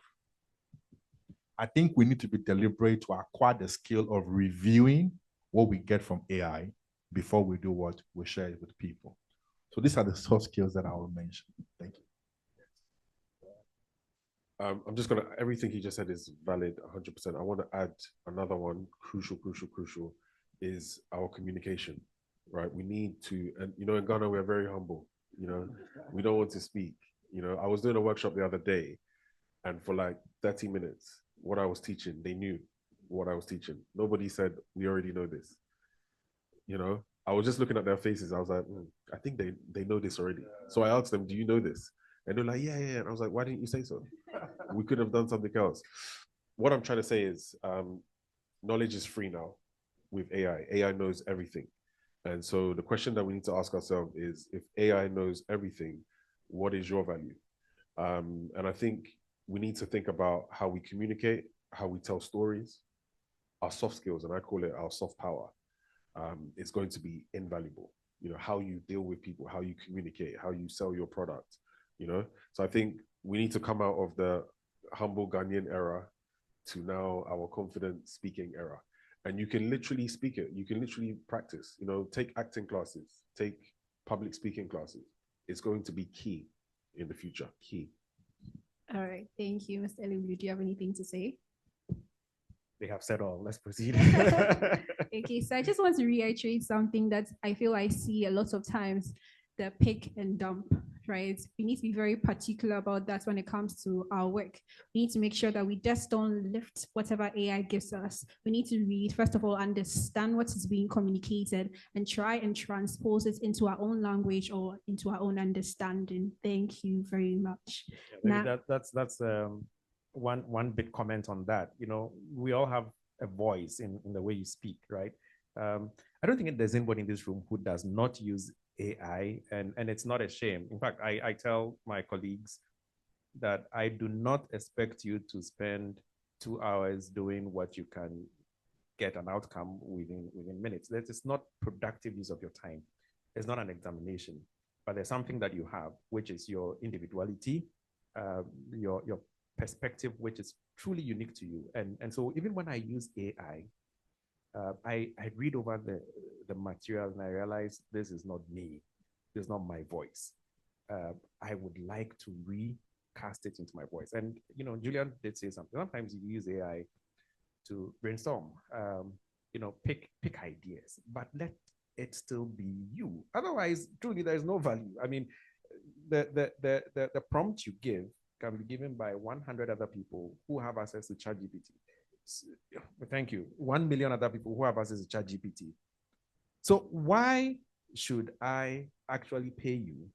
I think we need to be deliberate to acquire the skill of reviewing what we get from AI before we do what we share it with people. So these are the soft skills that I will mention. Thank you. I'm just gonna, everything he just said is valid 100%. I want to add another one, crucial, is our communication, right? We need to, and in Ghana, we're very humble, we don't want to speak. I was doing a workshop the other day, and for like 30 minutes, what I was teaching, they knew what I was teaching. Nobody said, we already know this. I was just looking at their faces. I was like, I think they know this already. So I asked them, do you know this? And they're like, yeah. And I was like, why didn't you say so? We could have done something else. What I'm trying to say is knowledge is free now with AI. AI knows everything. And so the question that we need to ask ourselves is, if AI knows everything, what is your value? And I think we need to think about how we communicate, how we tell stories, our soft skills, and I call it our soft power. It's going to be invaluable. How you deal with people, how you communicate, how you sell your product, So I think we need to come out of the humble Ghanaian era to now our confident speaking era. And you can literally speak it. You can literally practice, take acting classes, take public speaking classes. It's going to be key in the future, key. All right, thank you, Mr. Elibu. Do you have anything to say? They have said all. Let's proceed. Okay, so I just want to reiterate something that I feel I see a lot of times, the pick and dump, right? We need to be very particular about that when it comes to our work. We need to make sure that we just don't lift whatever AI gives us. We need to read, first of all, understand what is being communicated and try and transpose it into our own language or into our own understanding. Thank you very much. Now, that's one big comment on that. We all have a voice in the way you speak, right? I don't think there's anybody in this room who does not use AI, and it's not a shame. In fact, I tell my colleagues that I do not expect you to spend 2 hours doing what you can get an outcome within minutes. That is not productive use of your time. It's not an examination, but there's something that you have, which is your individuality, your perspective, which is truly unique to you. And so even when I use AI, I read over the material and I realize this is not me. This is not my voice. I would like to recast it into my voice. And, Julian did say something. Sometimes you use AI to brainstorm, pick ideas, but let it still be you. Otherwise, truly, there's no value. I mean, the prompt you give can be given by 100 other people who have access to ChatGPT. Thank you. 1 million other people who have access to ChatGPT. So why should I actually pay you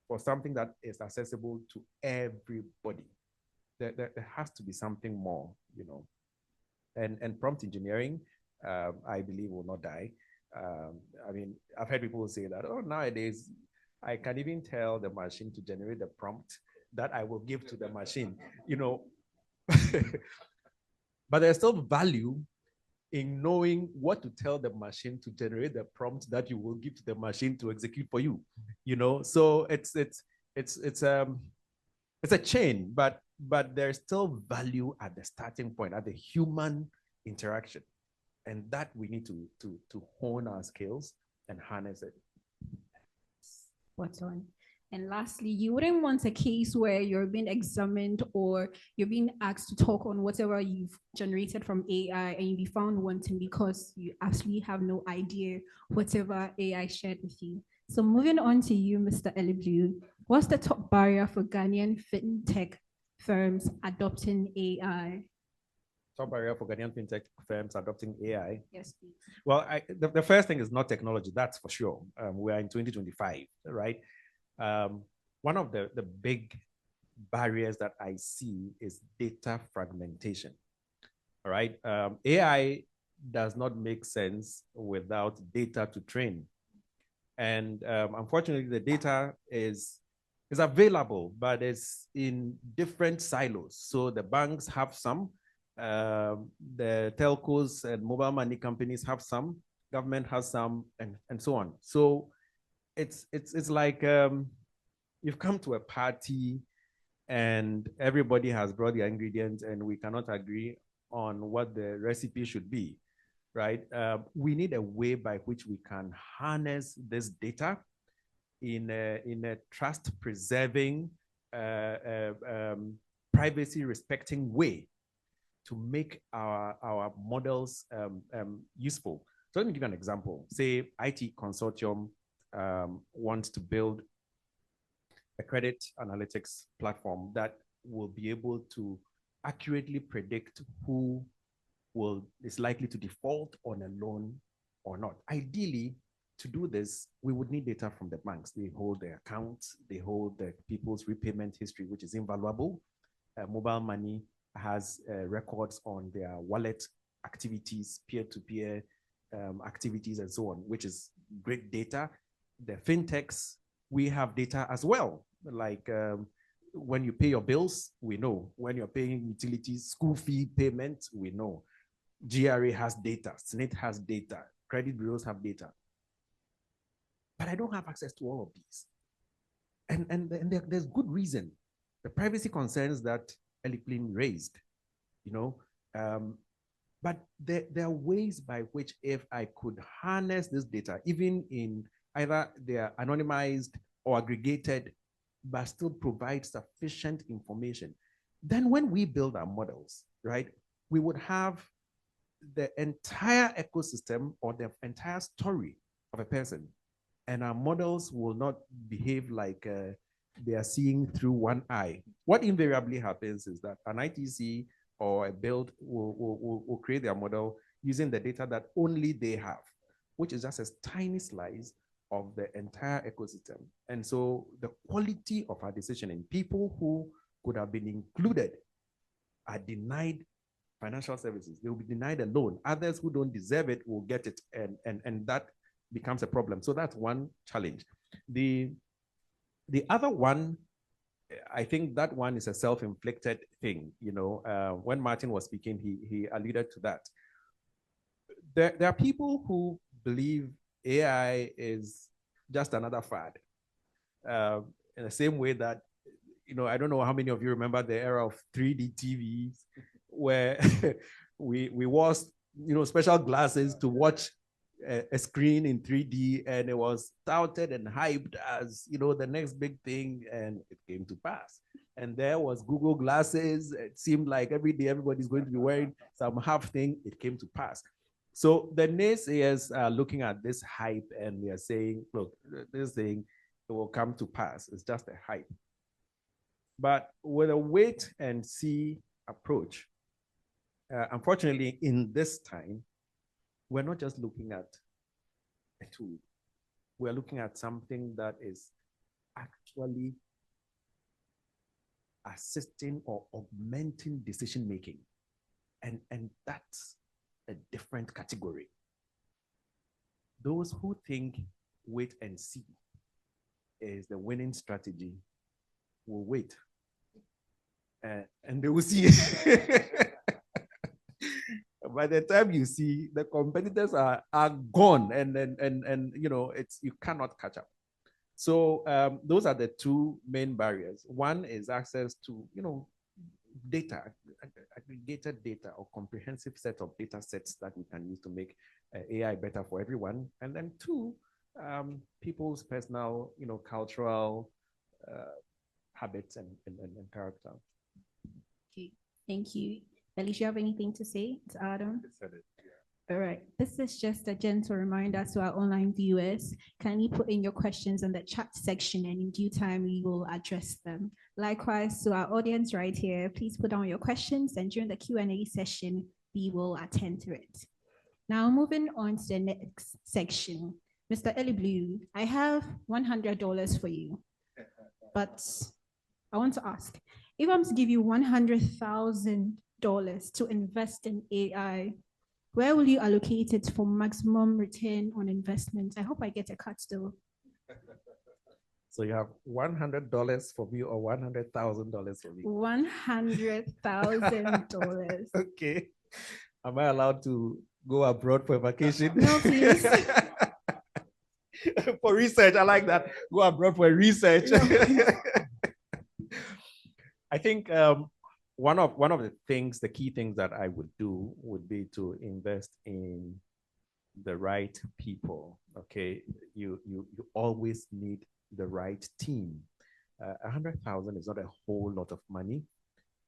for something that is accessible to everybody. There has to be something more, you know. And prompt engineering, I believe, will not die. I mean, I've heard people say that, oh, nowadays, I can even tell the machine to generate the prompt that I will give to the machine, you know. But there's still value in knowing what to tell the machine to generate the prompt that you will give to the machine to execute for you, you know. So it's a chain, but there's still value at the starting point, at the human interaction, and that we need to hone our skills and harness it. What's on? And lastly, you wouldn't want a case where you're being examined or you're being asked to talk on whatever you've generated from AI and you be found wanting because you actually have no idea whatever AI shared with you. So moving on to you, Mr. Eliblue, what's the top barrier for Ghanaian fintech firms adopting AI? Top barrier for Ghanaian fintech firms adopting AI? Yes, please. Well, the first thing is not technology, that's for sure. We are in 2025, right? One of the big barriers that I see is data fragmentation. All right. AI does not make sense without data to train. And unfortunately, the data is available, but it's in different silos. So the banks have some, the telcos and mobile money companies have some, government has some, and so on. So it's like you've come to a party and everybody has brought their ingredients and we cannot agree on what the recipe should be, right? We need a way by which we can harness this data in a trust-preserving, privacy-respecting way to make our models useful. So let me give you an example. Say IT consortium wants to build a credit analytics platform that will be able to accurately predict who is likely to default on a loan or not. Ideally, to do this, we would need data from the banks. They hold their accounts, they hold the people's repayment history, which is invaluable. Mobile money has records on their wallet activities, peer-to-peer activities, and so on, which is great data. The fintechs, we have data as well. Like when you pay your bills, we know. When you're paying utilities, school fee payments, we know. GRA has data, SNIT has data, credit bureaus have data. But I don't have access to all of these. And there's good reason. The privacy concerns that Eliplin raised, you know, but there are ways by which if I could harness this data, even in either they are anonymized or aggregated, but still provide sufficient information, then when we build our models, right, we would have the entire ecosystem or the entire story of a person. And our models will not behave like they are seeing through one eye. What invariably happens is that an ITC or a build will create their model using the data that only they have, which is just a tiny slice of the entire ecosystem. And so the quality of our decisioning, people who could have been included are denied financial services. They will be denied a loan. Others who don't deserve it will get it, and that becomes a problem. So that's one challenge. The other one, I think that one is a self-inflicted thing. You know, when Martin was speaking, he alluded to that. There are people who believe AI is just another fad. In the same way that, you know, I don't know how many of you remember the era of 3D TVs, where we wore, you know, special glasses to watch a screen in 3D, and it was touted and hyped as, you know, the next big thing, and it came to pass. And there was Google Glasses. It seemed like every day everybody's going to be wearing some half thing. It came to pass. So the naysayers are looking at this hype and they are saying, look, this thing, it will come to pass. It's just a hype. But with a wait and see approach, unfortunately, in this time, we're not just looking at a tool. We're looking at something that is actually assisting or augmenting decision making. And that's a different category. Those who think wait and see is the winning strategy will wait. And they will see. By the time you see, the competitors are gone, and you know, you cannot catch up. So those are the two main barriers. One is access to, you know, data, aggregated data or comprehensive set of data sets that we can use to make AI better for everyone. And then two, people's personal, you know, cultural habits and character. Okay, thank you. Felicia, you have anything to say to Adam? All right, this is just a gentle reminder to our online viewers. Can you put in your questions in the chat section, and in due time we will address them. Likewise, to our audience right here, please put down your questions, and during the Q&A session, we will attend to it. Now, moving on to the next section. Mr. Eli Blue, I have $100 for you, but I want to ask, if I'm to give you $100,000 to invest in AI, where will you allocate it for maximum return on investment? I hope I get a cut though. So you have $100 for me or $100,000 for me? $100,000. Okay. Am I allowed to go abroad for a vacation? No, please. For research, I like that. Go abroad for research. No. I think one of the things, the key things that I would do would be to invest in the right people. Okay, you always need the right team. 100,000 is not a whole lot of money,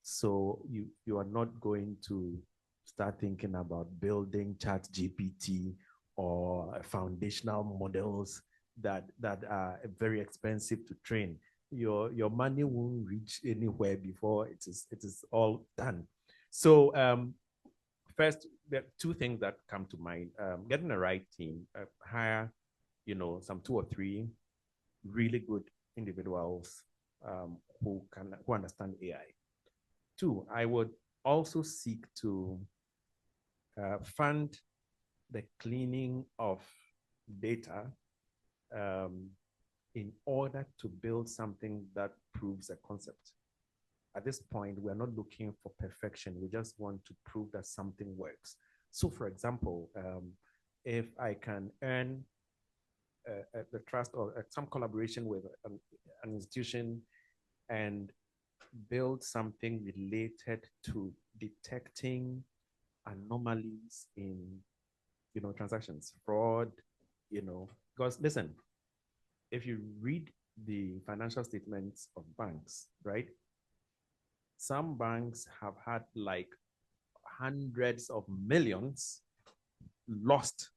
so you are not going to start thinking about building ChatGPT or foundational models that are very expensive to train. Your money won't reach anywhere before it is all done. So first, there are two things that come to mind. Getting the right team, hire, you know, some 2 or 3 really good individuals who understand AI. 2, I would also seek to fund the cleaning of data in order to build something that proves a concept. At this point, we're not looking for perfection. We just want to prove that something works. So for example, if I can earn the trust or some collaboration with an institution and build something related to detecting anomalies in, you know, transactions, fraud, you know, because listen, if you read the financial statements of banks, right? Some banks have had like hundreds of millions lost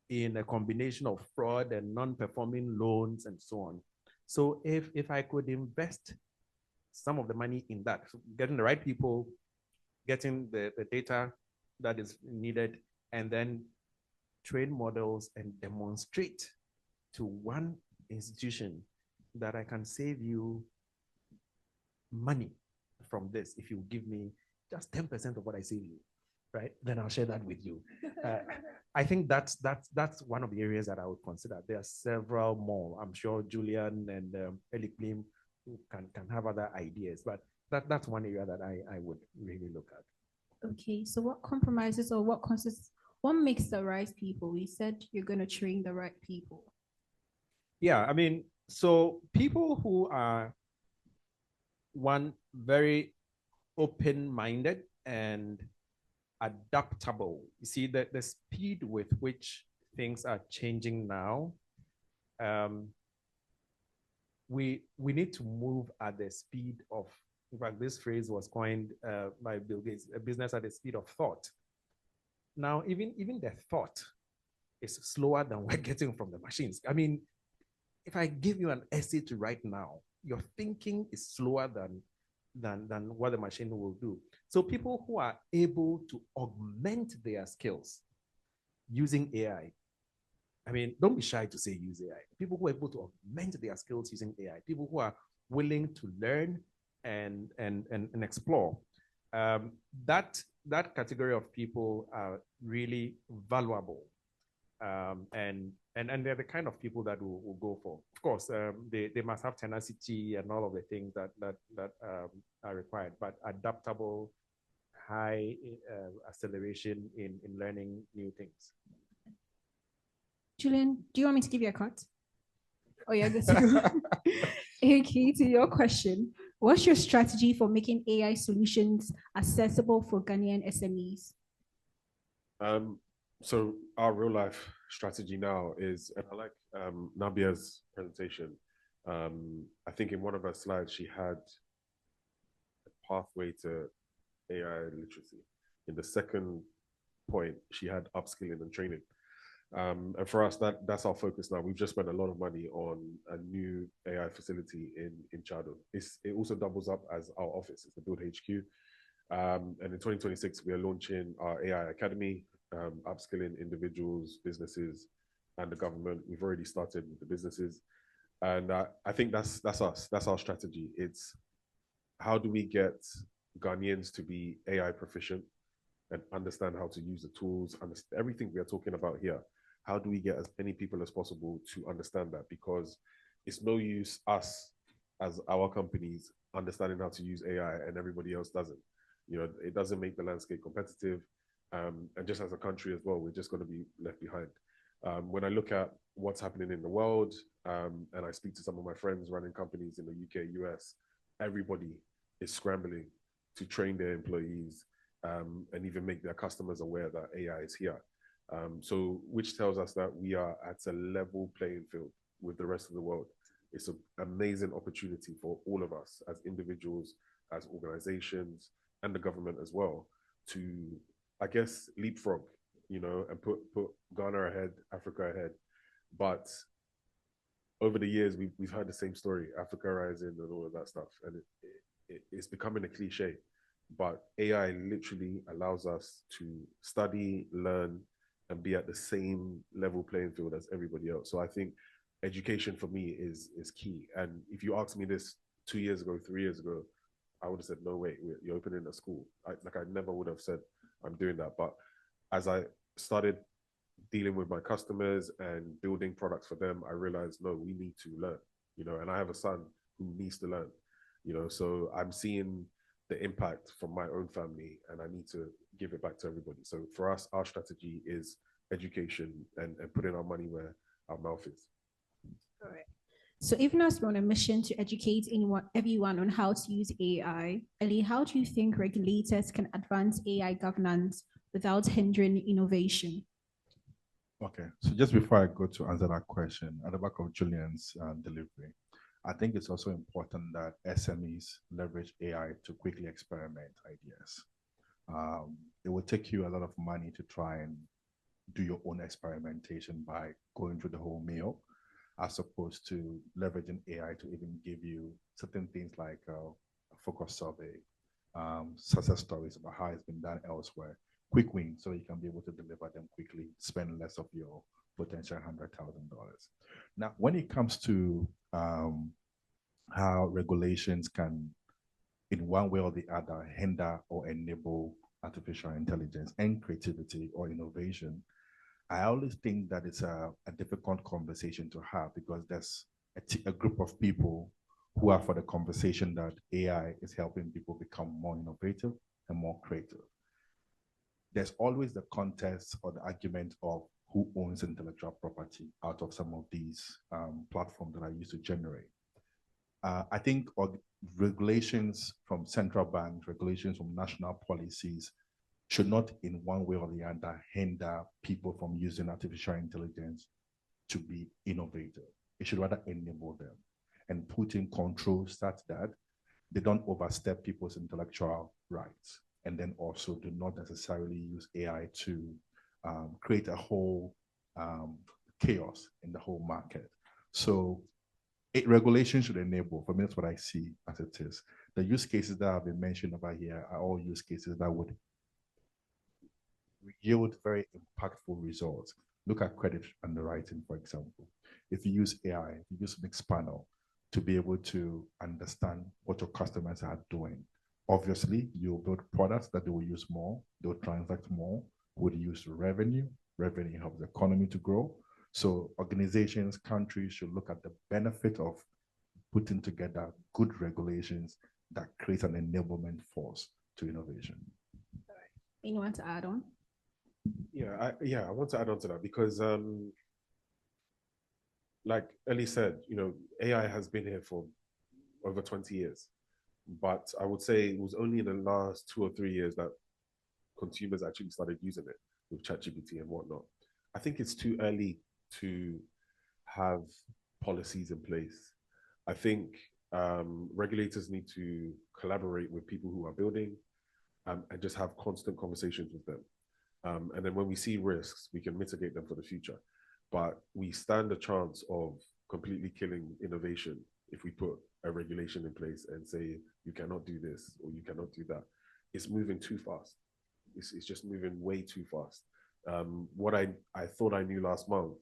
in a combination of fraud and non-performing loans and so on. So if I could invest some of the money in that, so getting the right people, getting the data that is needed, and then train models and demonstrate to one institution that I can save you money from this if you give me just 10% of what I save you, right? Then I'll share that with you. I think that's one of the areas that I would consider. There are several more. I'm sure Julian and Eli Klim can have other ideas, but that's one area that I would really look at. Okay, so what compromises or what makes the right people? We said you're going to train the right people. Yeah, I mean, so people who are very open-minded and adaptable. You see, the speed with which things are changing now, we need to move at the speed of, in fact, this phrase was coined by Bill Gates, a business at the speed of thought. Now, even the thought is slower than we're getting from the machines. I mean, if I give you an essay to write now, your thinking is slower than what the machine will do. So people who are able to augment their skills using AI I mean, don't be shy to say use AI. People who are able to augment their skills using AI, people who are willing to learn and explore. That category of people are really valuable. And they're the kind of people that will go for. Of course, they must have tenacity and all of the things that are required, but adaptable, high acceleration in learning new things. Julian, do you want me to give you a cut? Oh, yeah, good to go. Okay, to your question, what's your strategy for making AI solutions accessible for Ghanaian SMEs? So our real life strategy now is, and I like Nabia's presentation. I think in one of her slides, she had a pathway to AI literacy. In the second point, she had upskilling and training. And for us, that's our focus now. We've just spent a lot of money on a new AI facility in Chado. It also doubles up as our office. It's the Build HQ. And in 2026, we are launching our AI Academy, upskilling individuals, businesses, and the government. We've already started with the businesses. And I think that's us. That's our strategy. It's how do we get Ghanaians to be AI proficient and understand how to use the tools, understand everything we are talking about here. How do we get as many people as possible to understand that? Because it's no use us as our companies understanding how to use AI and everybody else doesn't. You know, it doesn't make the landscape competitive. And just as a country as well, we're just going to be left behind. When I look at what's happening in the world, and I speak to some of my friends running companies in the UK, US, everybody is scrambling to train their employees and even make their customers aware that AI is here. So which tells us that we are at a level playing field with the rest of the world. It's an amazing opportunity for all of us as individuals, as organizations, and the government as well to, I guess, leapfrog, you know, and put Ghana ahead, Africa ahead. But over the years, we've heard the same story, Africa rising and all of that stuff. And it's becoming a cliche. But AI literally allows us to study, learn, and be at the same level playing field as everybody else. So I think education for me is key. And if you asked me this 2 years ago, 3 years ago, I would have said, no, wait, you're opening a school. I never would have said I'm doing that. But as I started dealing with my customers and building products for them, I realized, no, we need to learn, you know, and I have a son who needs to learn, you know, so I'm seeing the impact from my own family and I need to give it back to everybody. So for us, our strategy is education and putting our money where our mouth is. All right. So even as we're on a mission to educate everyone on how to use AI, Ali, how do you think regulators can advance AI governance without hindering innovation? Okay, so just before I go to answer that question, at the back of Julian's delivery, I think it's also important that SMEs leverage AI to quickly experiment ideas. It will take you a lot of money to try and do your own experimentation by going through the whole meal, as opposed to leveraging AI to even give you certain things like a focus survey, success stories about how it's been done elsewhere, quick wins, so you can be able to deliver them quickly, spend less of your potential $100,000. Now, when it comes to how regulations can, in one way or the other, hinder or enable artificial intelligence and creativity or innovation, I always think that it's a difficult conversation to have because there's a group of people who are for the conversation that AI is helping people become more innovative and more creative. There's always the contest or the argument of who owns intellectual property out of some of these platforms that are used to generate. I think regulations from central banks, regulations from national policies should not in one way or the other hinder people from using artificial intelligence to be innovative. It should rather enable them and put in control such that they don't overstep people's intellectual rights, and then also do not necessarily use AI to create a whole chaos in the whole market. So regulation should enable, for me, that's what I see as it is. The use cases that have been mentioned over here are all use cases that would yield very impactful results. Look at credit underwriting, for example. If you use AI, if you use mixed panel to be able to understand what your customers are doing, obviously you'll build products that they will use more, they'll transact more, would use revenue. Revenue helps the economy to grow. So organizations, countries should look at the benefit of putting together good regulations that create an enablement force to innovation. Anyone to add on? Yeah, I want to add on to that because like Ellie said, AI has been here for over 20 years. But I would say it was only in the last 2 or 3 years that consumers actually started using it with ChatGPT and whatnot. I think it's too early to have policies in place. I think regulators need to collaborate with people who are building and just have constant conversations with them. And then when we see risks, we can mitigate them for the future. But we stand a chance of completely killing innovation if we put a regulation in place and say, you cannot do this or you cannot do that. It's moving too fast. It's just moving way too fast. What I thought I knew last month,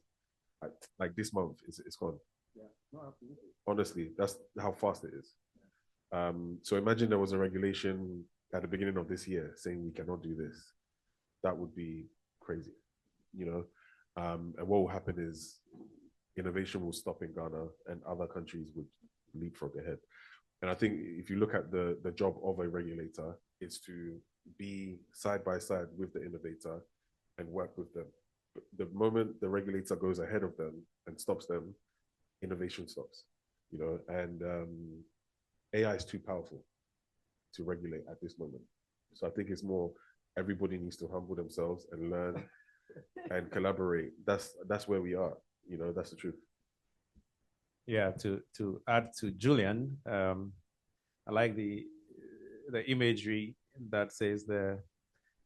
like this month, it's gone. Yeah, no, absolutely. Honestly, that's how fast it is. So imagine there was a regulation at the beginning of this year saying we cannot do this. That would be crazy, and what will happen is innovation will stop in Ghana and other countries would leapfrog ahead. And I think if you look at the job of a regulator, is to be side by side with the innovator and work with them. But the moment the regulator goes ahead of them and stops them, innovation stops, and AI is too powerful to regulate at this moment. So I think it's more everybody needs to humble themselves and learn and collaborate. That's where we are, that's the truth. Yeah, to add to Julian, I like the imagery that says the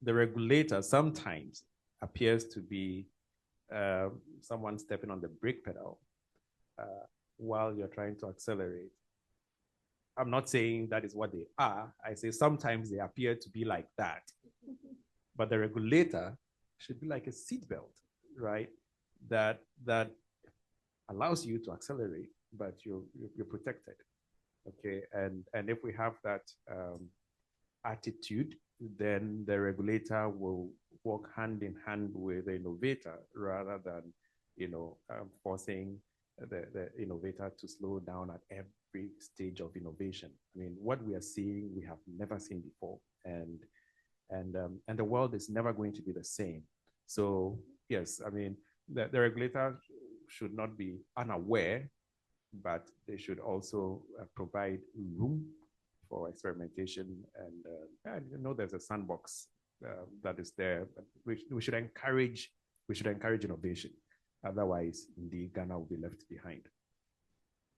regulator sometimes appears to be someone stepping on the brake pedal while you're trying to accelerate. I'm not saying that is what they are. I say sometimes they appear to be like that. But the regulator should be like a seatbelt, right? That allows you to accelerate, but you're protected. Okay, and if we have that attitude, then the regulator will work hand in hand with the innovator rather than forcing the innovator to slow down at every stage of innovation. I mean, what we are seeing, we have never seen before, and the world is never going to be the same. So yes, I mean, the regulator should not be unaware, but they should also provide room for experimentation. And there's a sandbox that is there, but we should encourage innovation. Otherwise, indeed, Ghana will be left behind.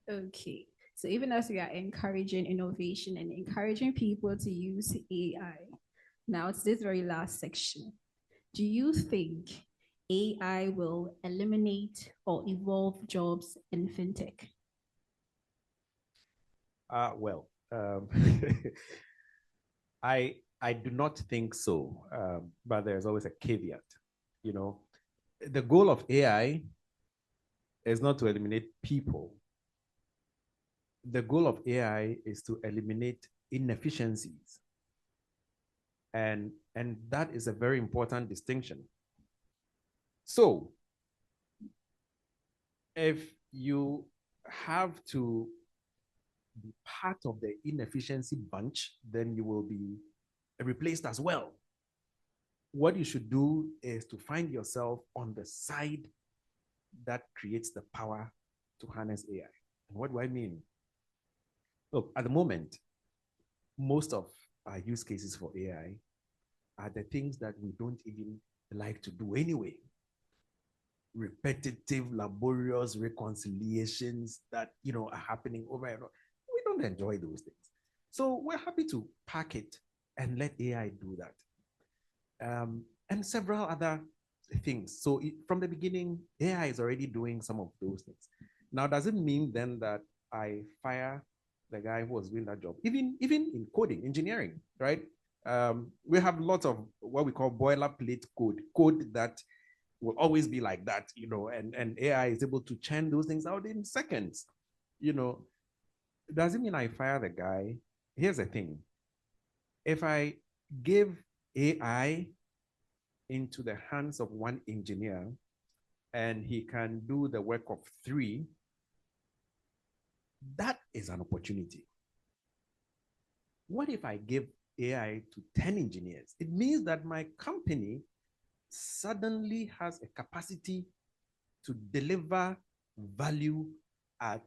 Okay, so even as we are encouraging innovation and encouraging people to use AI, now it's this very last section. Do you think AI will eliminate or evolve jobs in fintech? Well, I do not think so, but there's always a caveat. The goal of AI is not to eliminate people. The goal of AI is to eliminate inefficiencies. And that is a very important distinction. So if you have to be part of the inefficiency bunch, then you will be replaced as well. What you should do is to find yourself on the side that creates the power to harness AI. And what do I mean? Look, at the moment, most of our use cases for AI are the things that we don't even like to do anyway. Repetitive, laborious reconciliations that are happening over and over. We don't enjoy those things. So we're happy to pack it and let AI do that. And several other things. So from the beginning, AI is already doing some of those things. Now, does it mean then that I fire the guy who was doing that job? Even in coding, engineering, right? We have lots of what we call boilerplate code that will always be like that, and AI is able to churn those things out in seconds. Doesn't mean I fire the guy. Here's the thing. If I give AI into the hands of one engineer and he can do the work of 3, that is an opportunity. What if I give AI to 10 engineers? It means that my company suddenly has a capacity to deliver value at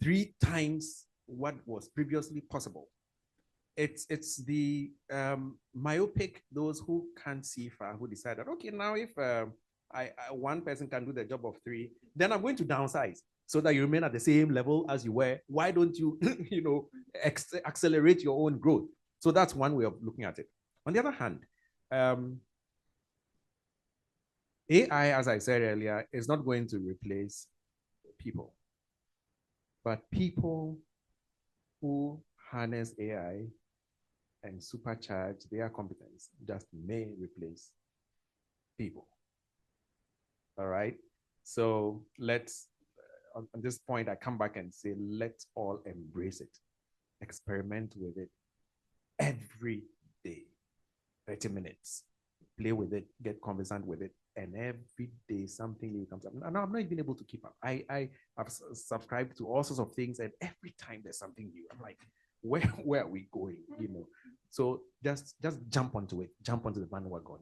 3 times what was previously possible. It's the myopic, those who can't see far, who decide that, okay, now if one person can do the job of 3, then I'm going to downsize so that you remain at the same level as you were. Why don't you, accelerate your own growth? So that's one way of looking at it. On the other hand, AI, as I said earlier, is not going to replace people, but people who harness AI and supercharge their competence just may replace people. All right. So let's, on this point, I come back and say, let's all embrace it. Experiment with it every day, 30 minutes. Play with it, get conversant with it, and every day something new comes up. And I'm not even able to keep up. I have subscribed to all sorts of things, and every time there's something new, I'm like, where are we going? So just jump onto it, jump onto the bandwagon,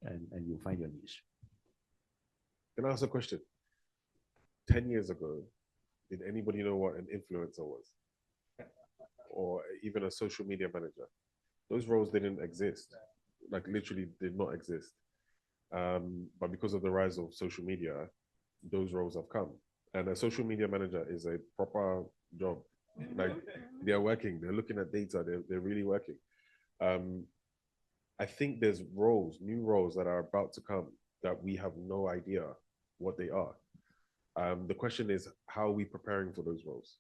and you'll find your niche. Can I ask a question? 10 years ago, did anybody know what an influencer was? Or even a social media manager? Those roles didn't exist, like literally did not exist. But because of the rise of social media, those roles have come. And a social media manager is a proper job. Like they're working, they're looking at data, they're really working. I think there's new roles that are about to come that we have no idea what they are. The question is, how are we preparing for those roles?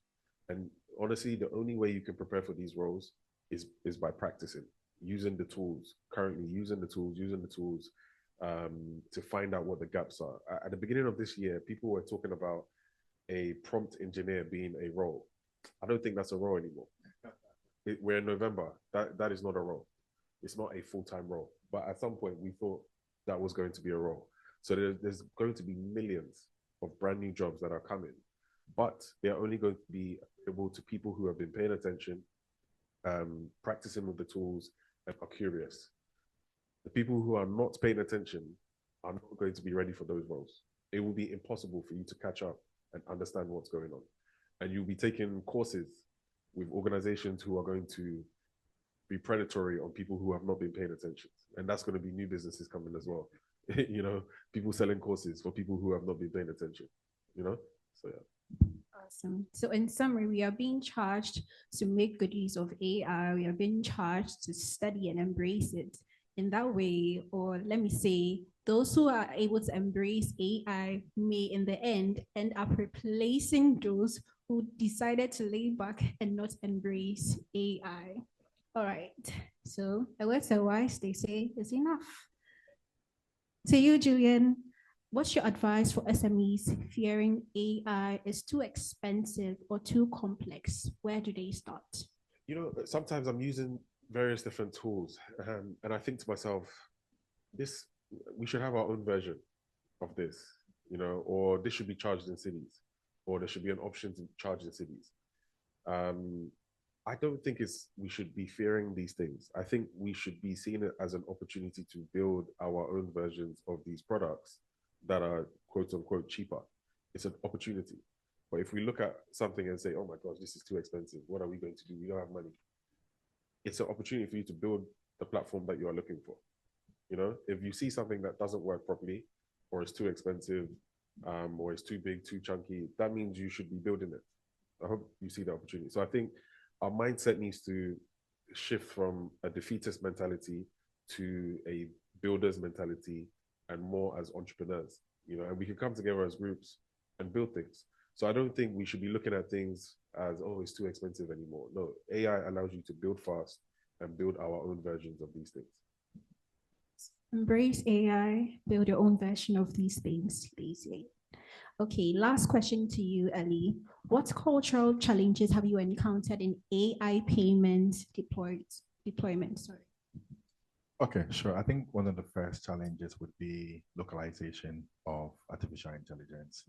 And honestly, the only way you can prepare for these roles is by practicing, using the tools, to find out what the gaps are. At the beginning of this year, people were talking about a prompt engineer being a role. I don't think that's a role anymore. We're in November. That is not a role. It's not a full-time role. But at some point, we thought that was going to be a role. So there's going to be millions of brand new jobs that are coming, but they're only going to be available to people who have been paying attention, practicing with the tools, and are curious. The people who are not paying attention are not going to be ready for those roles. It will be impossible for you to catch up and understand what's going on. And you'll be taking courses with organizations who are going to be predatory on people who have not been paying attention. And that's going to be new businesses coming as well. People selling courses for people who have not been paying attention, So yeah. Awesome. So in summary, we are being charged to make good use of AI. We are being charged to study and embrace it. In that way, or let me say, those who are able to embrace AI may in the end up replacing those who decided to lay back and not embrace AI. All right. So the words are wise, they say is enough. To you, Julian, what's your advice for SMEs fearing AI is too expensive or too complex? Where do they start? Sometimes I'm using various different tools, and I think to myself, we should have our own version of this, or this should be charged in cities, or there should be an option to charge in cities. I don't think we should be fearing these things. I think we should be seeing it as an opportunity to build our own versions of these products that are quote unquote cheaper. It's an opportunity. But if we look at something and say, oh my gosh, this is too expensive, what are we going to do? We don't have money. It's an opportunity for you to build the platform that you are looking for. If you see something that doesn't work properly, or it's too expensive, or it's too big, too chunky, that means you should be building it. I hope you see the opportunity. So I think our mindset needs to shift from a defeatist mentality to a builder's mentality, and more as entrepreneurs, and we can come together as groups and build things. So I don't think we should be looking at things as, oh, it's too expensive anymore. No, AI allows you to build fast and build our own versions of these things. Embrace AI, build your own version of these things, lazy. Okay, last question to you, Ellie. What cultural challenges have you encountered in AI deployment? Sorry. Okay, sure. I think one of the first challenges would be localization of artificial intelligence.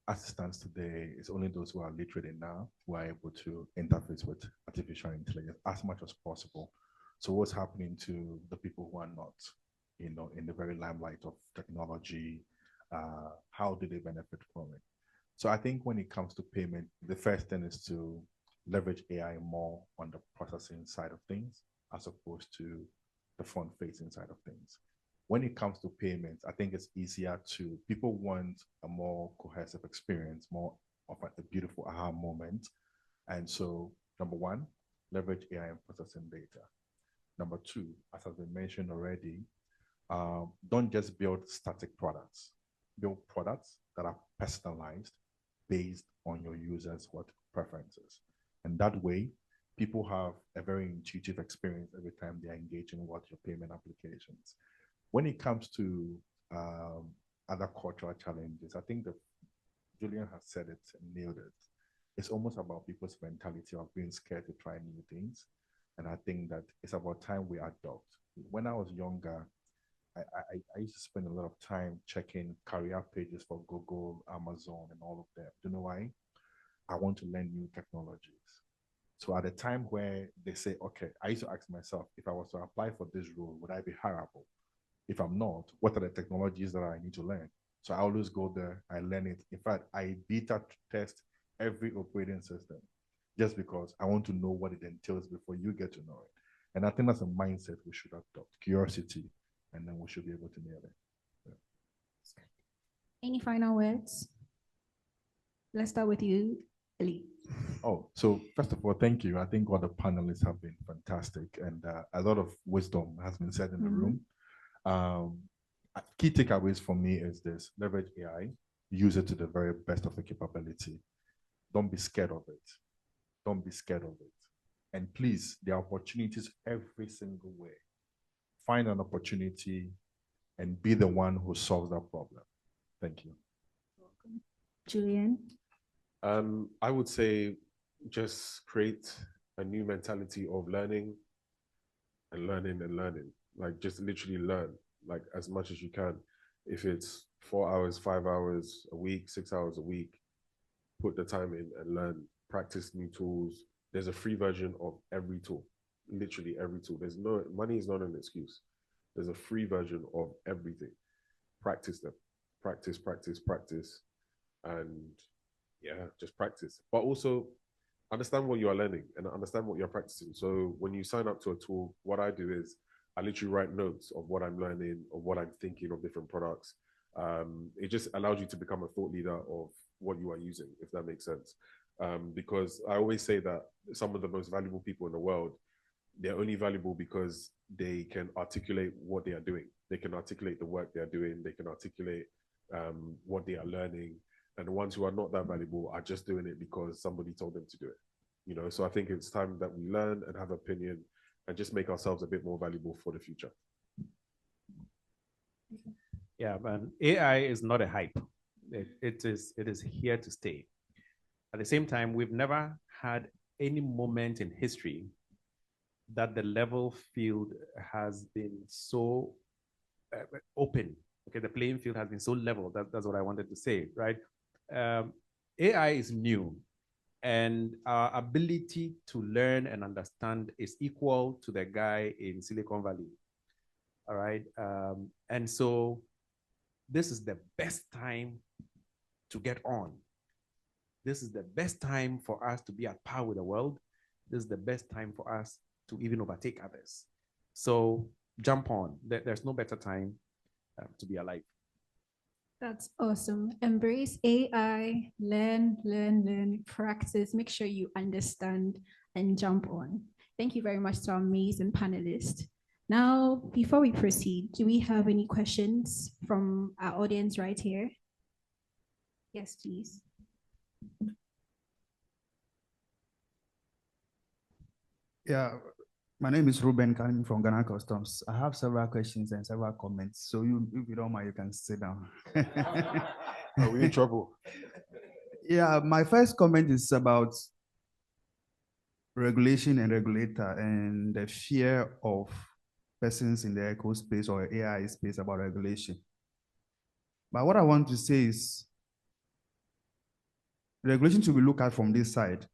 As it stands today, it's only those who are literate enough who are able to interface with artificial intelligence as much as possible. So what's happening to the people who are not, in the very limelight of technology? How do they benefit from it? So I think when it comes to payment, the first thing is to leverage AI more on the processing side of things, as opposed to the front-facing side of things. When it comes to payments, I think it's easier people want a more cohesive experience, more of a beautiful aha moment. And so, number one, leverage AI in processing data. Number two, as has been mentioned already, don't just build static products. Build products that are personalized based on your users' preferences. And that way, people have a very intuitive experience every time they are engaging with your payment applications. When it comes to other cultural challenges, I think that Julian has said it and nailed it. It's almost about people's mentality of being scared to try new things. And I think that it's about time we adopt. When I was younger, I used to spend a lot of time checking career pages for Google, Amazon, and all of them. Do you know why? I want to learn new technologies. So at the time where they say, okay, I used to ask myself, if I was to apply for this role, would I be hireable? If I'm not, what are the technologies that I need to learn? So I always go there, I learn it. In fact, I beta test every operating system just because I want to know what it entails before you get to know it. And I think that's a mindset we should adopt, curiosity, and then we should be able to nail it. Yeah. Any final words? Let's start with you, Ellie. Oh, so first of all, thank you. I think all the panelists have been fantastic, and a lot of wisdom has been said in the room. Key takeaways for me is this: leverage AI, use it to the very best of the capability. Don't be scared of it. Don't be scared of it. And please, there are opportunities every single way. Find an opportunity and be the one who solves that problem. Thank you. Welcome. Julian? I would say just create a new mentality of learning and learning and learning. Like just literally learn like as much as you can. If it's 4 hours, 5 hours a week, 6 hours a week, put the time in and learn, practice new tools. There's a free version of every tool, literally every tool. Money is not an excuse. There's a free version of everything. Practice them, practice. And yeah, just practice. But also understand what you are learning and understand what you're practicing. So when you sign up to a tool, what I do is I literally write notes of what I'm learning, of what I'm thinking of different products. It just allows you to become a thought leader of what you are using, if that makes sense. Because I always say that some of the most valuable people in the world, they're only valuable because they can articulate what they are doing. They can articulate the work they are doing. They can articulate what they are learning. And the ones who are not that valuable are just doing it because somebody told them to do it. So I think it's time that we learn and have opinion and just make ourselves a bit more valuable for the future. Yeah, but AI is not a hype. It is here to stay. At the same time, we've never had any moment in history that the level field has been so open. Okay, the playing field has been so level. That's what I wanted to say, right? AI is new, and our ability to learn and understand is equal to the guy in Silicon Valley. All right, and so this is the best time to get on. This is the best time for us to be at par with the world. This is the best time for us to even overtake others. So jump on. There's no better time to be alive. That's awesome. Embrace AI, learn, practice. Make sure you understand and jump on. Thank you very much to our amazing panelists. Now, before we proceed, do we have any questions from our audience right here? Yes, please. Yeah, My name is Ruben coming from Ghana Customs. I have several questions and several comments. So if you don't mind, you can sit down. Are we in trouble? Yeah, my first comment is about regulation and regulator and the fear of persons in the eco space or AI space about regulation. But what I want to say is regulation should be looked at from this side.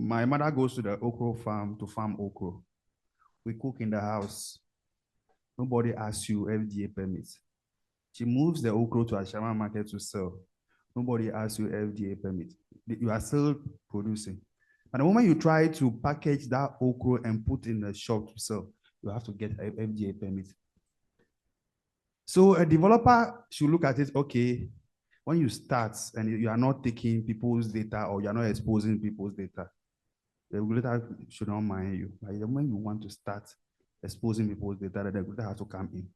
My mother goes to the okra farm to farm okra. We cook in the house. Nobody asks you FDA permits. She moves the okra to a shaman market to sell. Nobody asks you FDA permit. You are still producing. And the moment you try to package that okra and put in the shop to sell, you have to get a FDA permit. So a developer should look at it, okay, when you start and you are not taking people's data or you're not exposing people's data, the regulator should not mind you. But when you want to start exposing people's data, the regulator has to come in.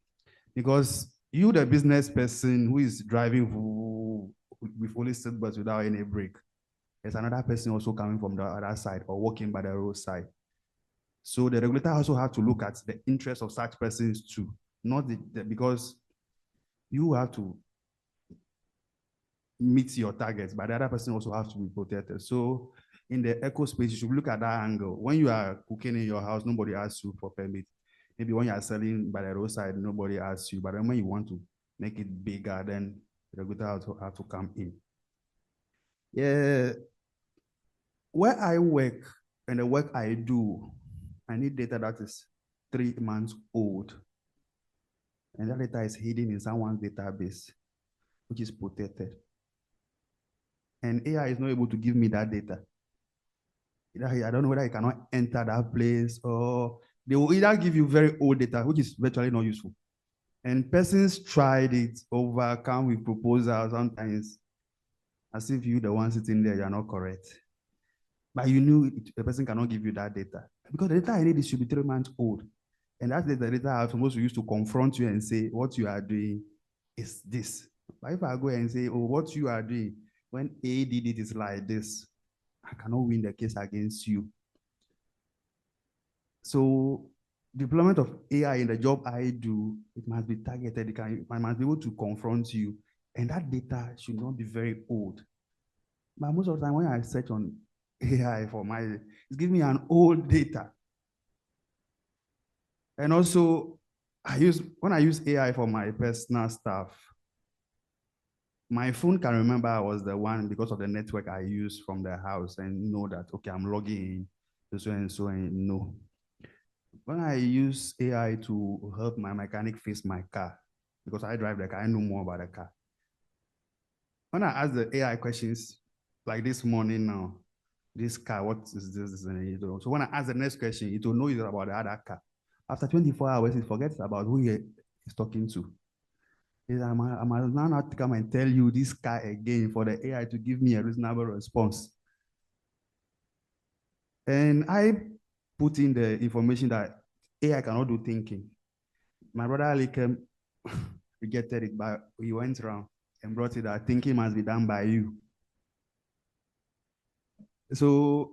Because you, the business person who is driving with only seatbelts without any brake, there's another person also coming from the other side or walking by the roadside. So the regulator also has to look at the interests of such persons too, not because you have to meet your targets, but the other person also has to be protected. So in the eco space, you should look at that angle. When you are cooking in your house, nobody asks you for permit. Maybe when you are selling by the roadside, nobody asks you. But then when you want to make it bigger, then the regulator have to come in. Yeah, where I work and the work I do, I need data that is 3 months old. And that data is hidden in someone's database, which is protected. And AI is not able to give me that data. I don't know whether I cannot enter that place or they will either give you very old data, which is virtually not useful. And persons tried it, overcome with proposals sometimes, as if you, the one sitting there, you are not correct. But you knew the person cannot give you that data. Because the data I need should be 3 months old. And that's the data I'm supposed to use to confront you and say, what you are doing is this. But if I go and say, oh, what you are doing, when A did it is like this, I cannot win the case against you. So deployment of AI in the job I do, it must be targeted. I must be able to confront you. And that data should not be very old. But most of the time when I search on AI for it's giving me an old data. And also, when I use AI for my personal stuff, my phone can remember I was the one because of the network I use from the house and know that, okay, I'm logging in so and no. When I use AI to help my mechanic fix my car, because I drive the car, I know more about the car. When I ask the AI questions, like this morning now, this car, what is this? So when I ask the next question, it will know it's about the other car. After 24 hours, it forgets about who he is talking to. I must now not come and tell you this car again for the AI to give me a reasonable response. And I put in the information that AI cannot do thinking. My brother Ali came, rejected it, but he went around and brought it that thinking must be done by you. So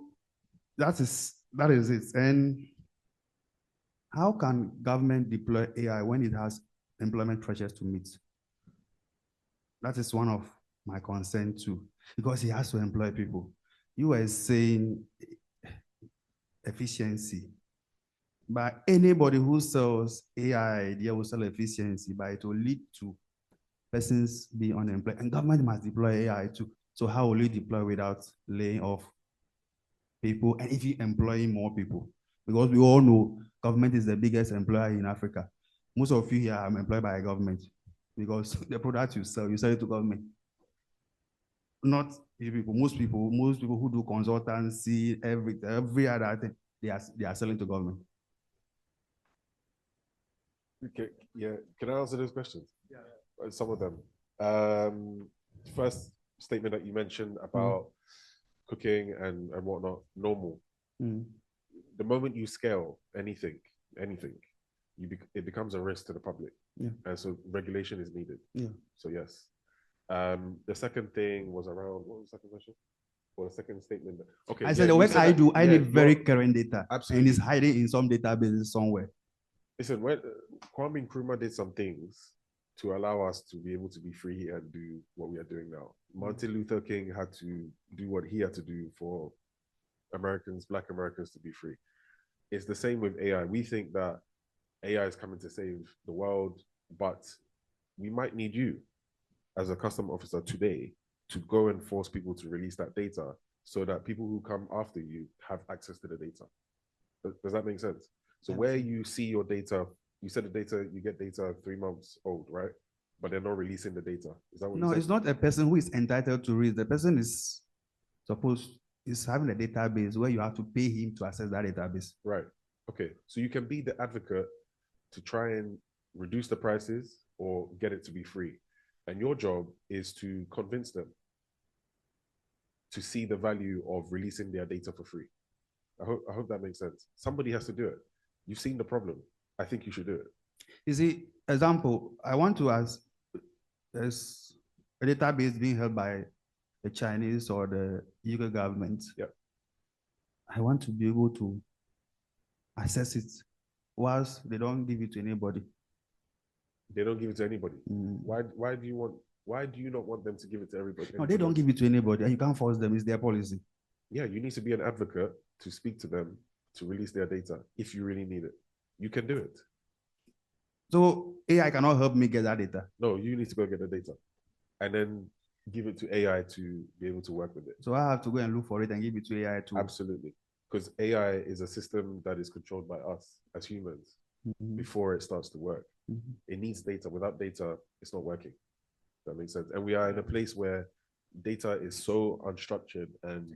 that is it. And how can government deploy AI when it has employment pressures to meet? That is one of my concerns too, because he has to employ people. You were saying efficiency, but anybody who sells AI, they will sell efficiency, but it will lead to persons being unemployed. And government must deploy AI too. So how will you deploy without laying off people and if you employing more people? Because we all know government is the biggest employer in Africa. Most of you here are employed by a government because the product you sell it to government. Not people, most people who do consultancy, every other thing, they are selling to government. Okay, yeah. Can I answer those questions? Yeah. Some of them. First statement that you mentioned about cooking and whatnot, normal. The moment you scale anything, it becomes a risk to the public. Yeah. And so regulation is needed. Yeah. So yes. The second thing was around, what was the second question? or the second statement? Okay. I said the you work said I that- do, I yeah, need very you're- current data. Absolutely. And it's hiding in some databases somewhere. Listen, when Kwame Nkrumah did some things to allow us to be able to be free and do what we are doing now. Martin Luther King had to do what he had to do for Americans, Black Americans, to be free. It's the same with AI. We think that AI is coming to save the world, but we might need you as a custom officer today to go and force people to release that data so that people who come after you have access to the data. Does that make sense? So where you see your data, you said the data, you get data 3 months old, right? But they're not releasing the data. Is that what you No, said? it's not a person who is entitled to read. The person is having a database where you have to pay him to access that database. Right. Okay. So you can be the advocate to try and reduce the prices or get it to be free. And your job is to convince them to see the value of releasing their data for free. I hope that makes sense. Somebody has to do it. You've seen the problem. I think you should do it. You see, example, I want to ask, there's a database being held by the Chinese or the UK government. Yep. I want to be able to access it whilst they don't give it to anybody. They don't give it to anybody. Why do you not want them to give it to everybody? No, they don't give it to anybody, and you can't force them. It's their policy. Yeah, you need to be an advocate to speak to them to release their data if you really need it. You can do it. So AI cannot help me get that data. No, you need to go get the data and then give it to AI to be able to work with it. So I have to go and look for it and give it to AI to. Absolutely. Because AI is a system that is controlled by us as humans before it starts to work. It needs data. Without data, it's not working. That makes sense. And we are in a place where data is so unstructured and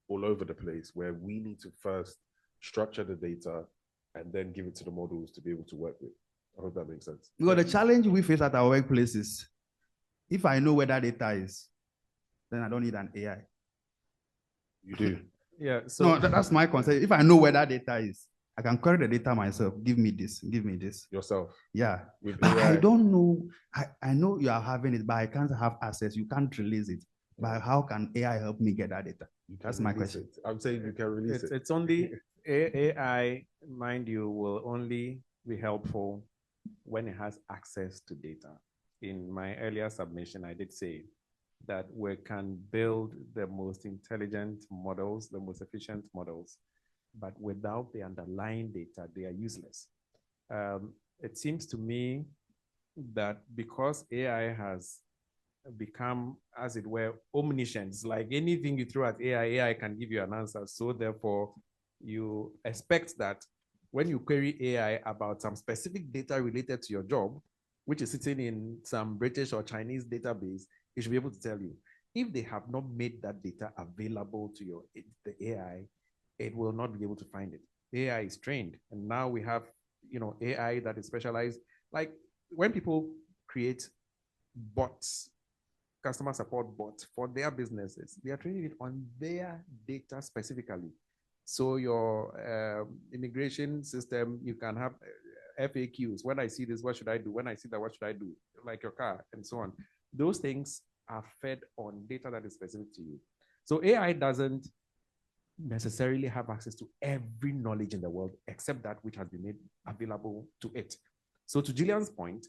all over the place, where we need to first structure the data and then give it to the models to be able to work with. I hope that makes sense. Because the challenge we face at our workplaces, if I know where that data is, then I don't need an AI. You do. Yeah. So no, that's my concern. If I know where that data is, I can query the data myself. Give me this. Give me this. Yourself. Yeah. With But AI. I don't know. I know you are having it, but I can't have access. You can't release it. But how can AI help me get that data? That's my question. It. I'm saying you can release it. It's only AI, mind you, will only be helpful when it has access to data. In my earlier submission, I did say that we can build the most intelligent models, the most efficient models, but without the underlying data, they are useless. It seems to me that because AI has become, as it were, omniscient, it's like anything you throw at AI, AI can give you an answer. So therefore, you expect that when you query AI about some specific data related to your job, which is sitting in some British or Chinese database, it should be able to tell you. If they have not made that data available to the AI, it will not be able to find it. AI is trained, and now we have, AI that is specialized. Like when people create bots, customer support bots for their businesses, they are training it on their data specifically. So your immigration system, you can have FAQs. When I see this, what should I do? When I see that, what should I do? Like your car and so on. Those things are fed on data that is specific to you. So AI doesn't necessarily have access to every knowledge in the world except that which has been made available to it. So to Gillian's point,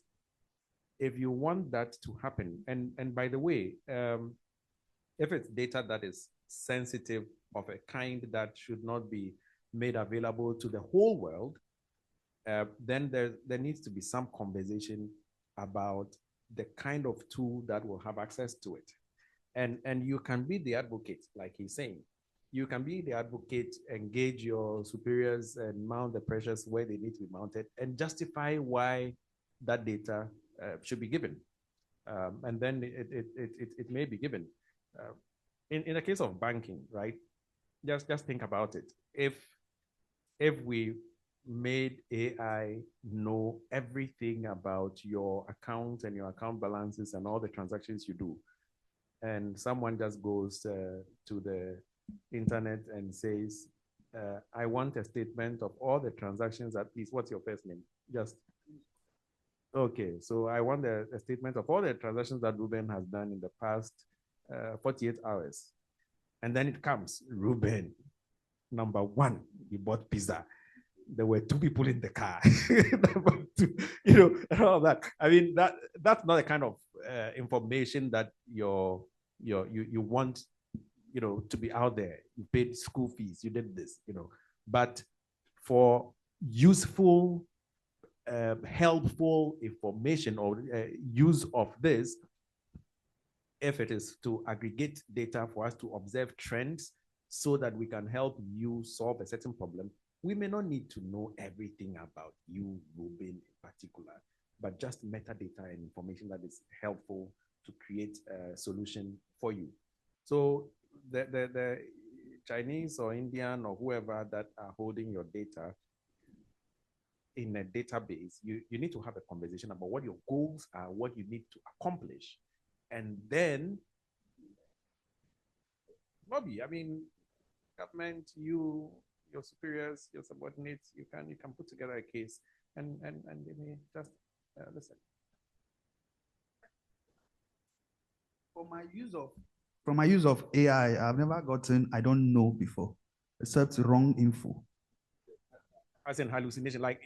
if you want that to happen, and by the way, if it's data that is sensitive of a kind that should not be made available to the whole world, then there needs to be some conversation about the kind of tool that will have access to it. And you can be the advocate, like he's saying. You can be the advocate, engage your superiors and mount the pressures where they need to be mounted and justify why that data should be given. And then it may be given. In the case of banking, right? Just think about it. If we made AI know everything about your account and your account balances and all the transactions you do, and someone just goes to the internet and says, I want a statement of all the transactions, at least, what's your first name? Just, okay, so I want a statement of all the transactions that Ruben has done in the past 48 hours. And then it comes, Ruben, number one, he bought pizza. There were 2 people in the car. Number 2, and all that. I mean, that's not the kind of information that you want, to be out there. You paid school fees, you did this, But for useful, helpful information or use of this, if it is to aggregate data for us to observe trends so that we can help you solve a certain problem, we may not need to know everything about you, Ruben, in particular, but just metadata and information that is helpful to create a solution for you. So the Chinese or Indian or whoever that are holding your data in a database, you need to have a conversation about what your goals are, what you need to accomplish. And then, Bobby, I mean, government, your superiors, your subordinates, you can put together a case and they may just listen. From my use of AI, I've never gotten I don't know before, except wrong info. As in hallucination, like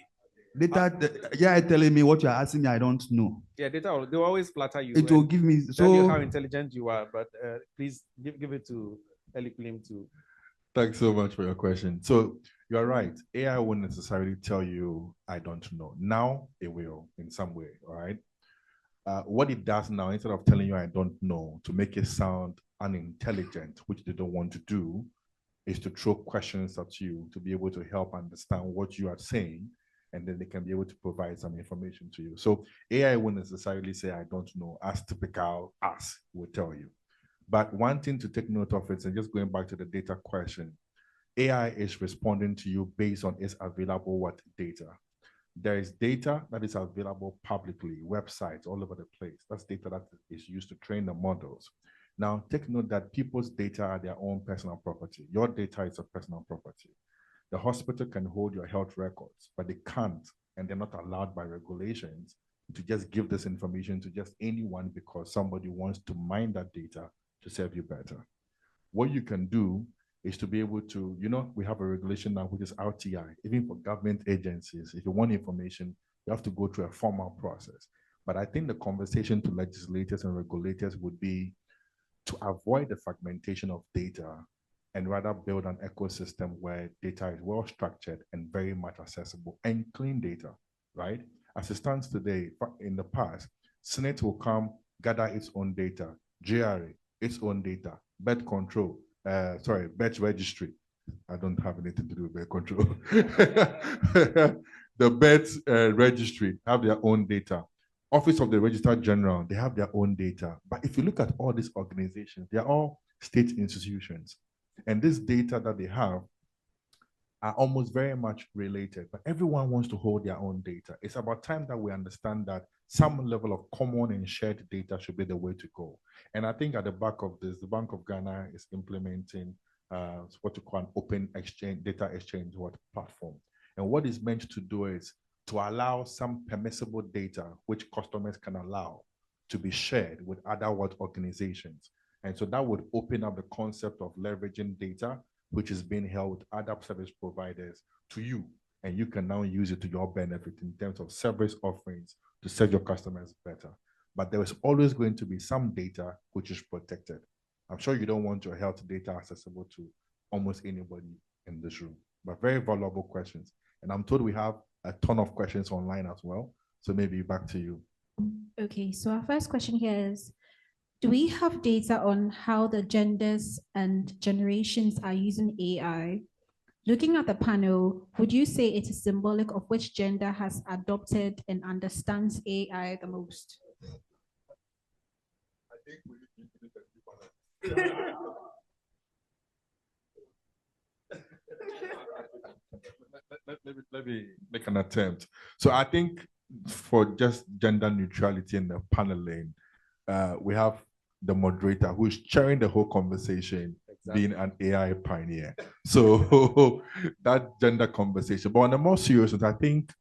data. Yeah, telling me what you're asking me, I don't know. Yeah, data, they will always flatter you. It will give me tell you how intelligent you are, but please give it to Eliklim to. Thanks so much for your question. So you're right. AI won't necessarily tell you, I don't know. Now it will in some way, all right? What it does now, instead of telling you I don't know, to make it sound unintelligent, which they don't want to do, is to throw questions at you to be able to help understand what you are saying, and then they can be able to provide some information to you. So AI won't necessarily say, I don't know, as typical us will tell you. But one thing to take note of is, and just going back to the data question, AI is responding to you based on its available what data. There is data that is available publicly, websites all over the place. That's data that is used to train the models. Now, take note that people's data are their own personal property. Your data is a personal property. The hospital can hold your health records, but they can't, and they're not allowed by regulations to just give this information to just anyone because somebody wants to mine that data to serve you better. What you can do is to be able to, we have a regulation now, which is RTI, even for government agencies. If you want information, you have to go through a formal process. But I think the conversation to legislators and regulators would be to avoid the fragmentation of data and rather build an ecosystem where data is well structured and very much accessible and clean data, right? As it stands today, in the past, Senate will come, gather its own data, GRA, its own data, birth control, birth registry. I don't have anything to do with birth control. The birth registry have their own data. Office of the Registrar General, they have their own data. But if you look at all these organizations, they're all state institutions. And this data that they have are almost very much related, but everyone wants to hold their own data. It's about time that we understand that some level of common and shared data should be the way to go. And I think at the back of this, the Bank of Ghana is implementing what we call an open exchange, data exchange platform. And what it's meant to do is to allow some permissible data which customers can allow to be shared with other organizations. And so that would open up the concept of leveraging data, which is being held with other service providers to you. And you can now use it to your benefit in terms of service offerings to serve your customers better. But there is always going to be some data which is protected. I'm sure you don't want your health data accessible to almost anybody in this room, but very valuable questions. And I'm told we have a ton of questions online as well. So maybe back to you. Okay, so our first question here is, do we have data on how the genders and generations are using AI? Looking at the panel, would you say it is symbolic of which gender has adopted and understands AI the most? I think we need to let me make an attempt. So I think for just gender neutrality in the paneling, we have the moderator who is chairing the whole conversation, being an AI pioneer. So that gender conversation. But on a more serious note, I think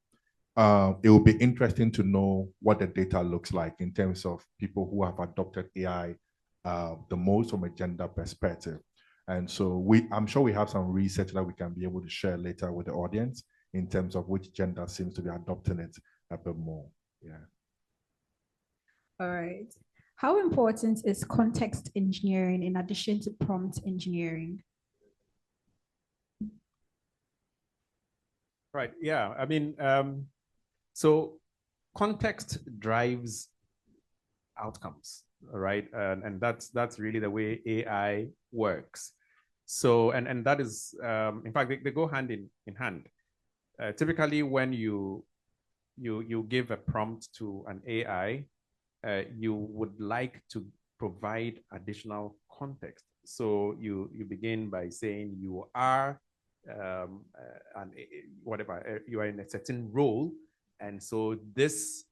it will be interesting to know what the data looks like in terms of people who have adopted AI the most from a gender perspective. And so I'm sure we have some research that we can be able to share later with the audience in terms of which gender seems to be adopting it a bit more. Yeah. All right. How important is context engineering in addition to prompt engineering? Right. Yeah. I mean, so context drives outcomes, right? And that's really the way AI works. So, and that is, in fact, they go hand in hand. Typically, when you give a prompt to an AI, you would like to provide additional context. So you begin by saying you are whatever you are in a certain role, and so this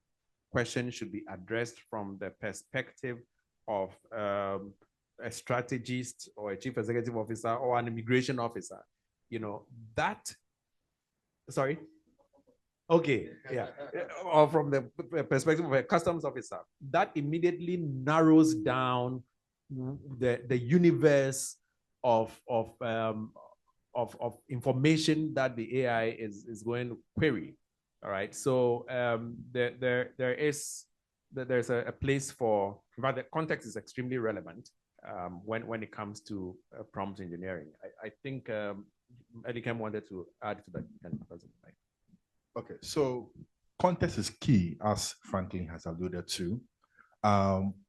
question should be addressed from the perspective of a strategist or a chief executive officer or an immigration officer. You know that. Sorry. Okay, yeah, or from the perspective of a customs officer, that immediately narrows down the universe of information that the AI is going to query. All right, so there's a place for, but the context is extremely relevant when it comes to prompt engineering. I think Elikem wanted to add to that. Okay, so context is key, as Franklin has alluded to.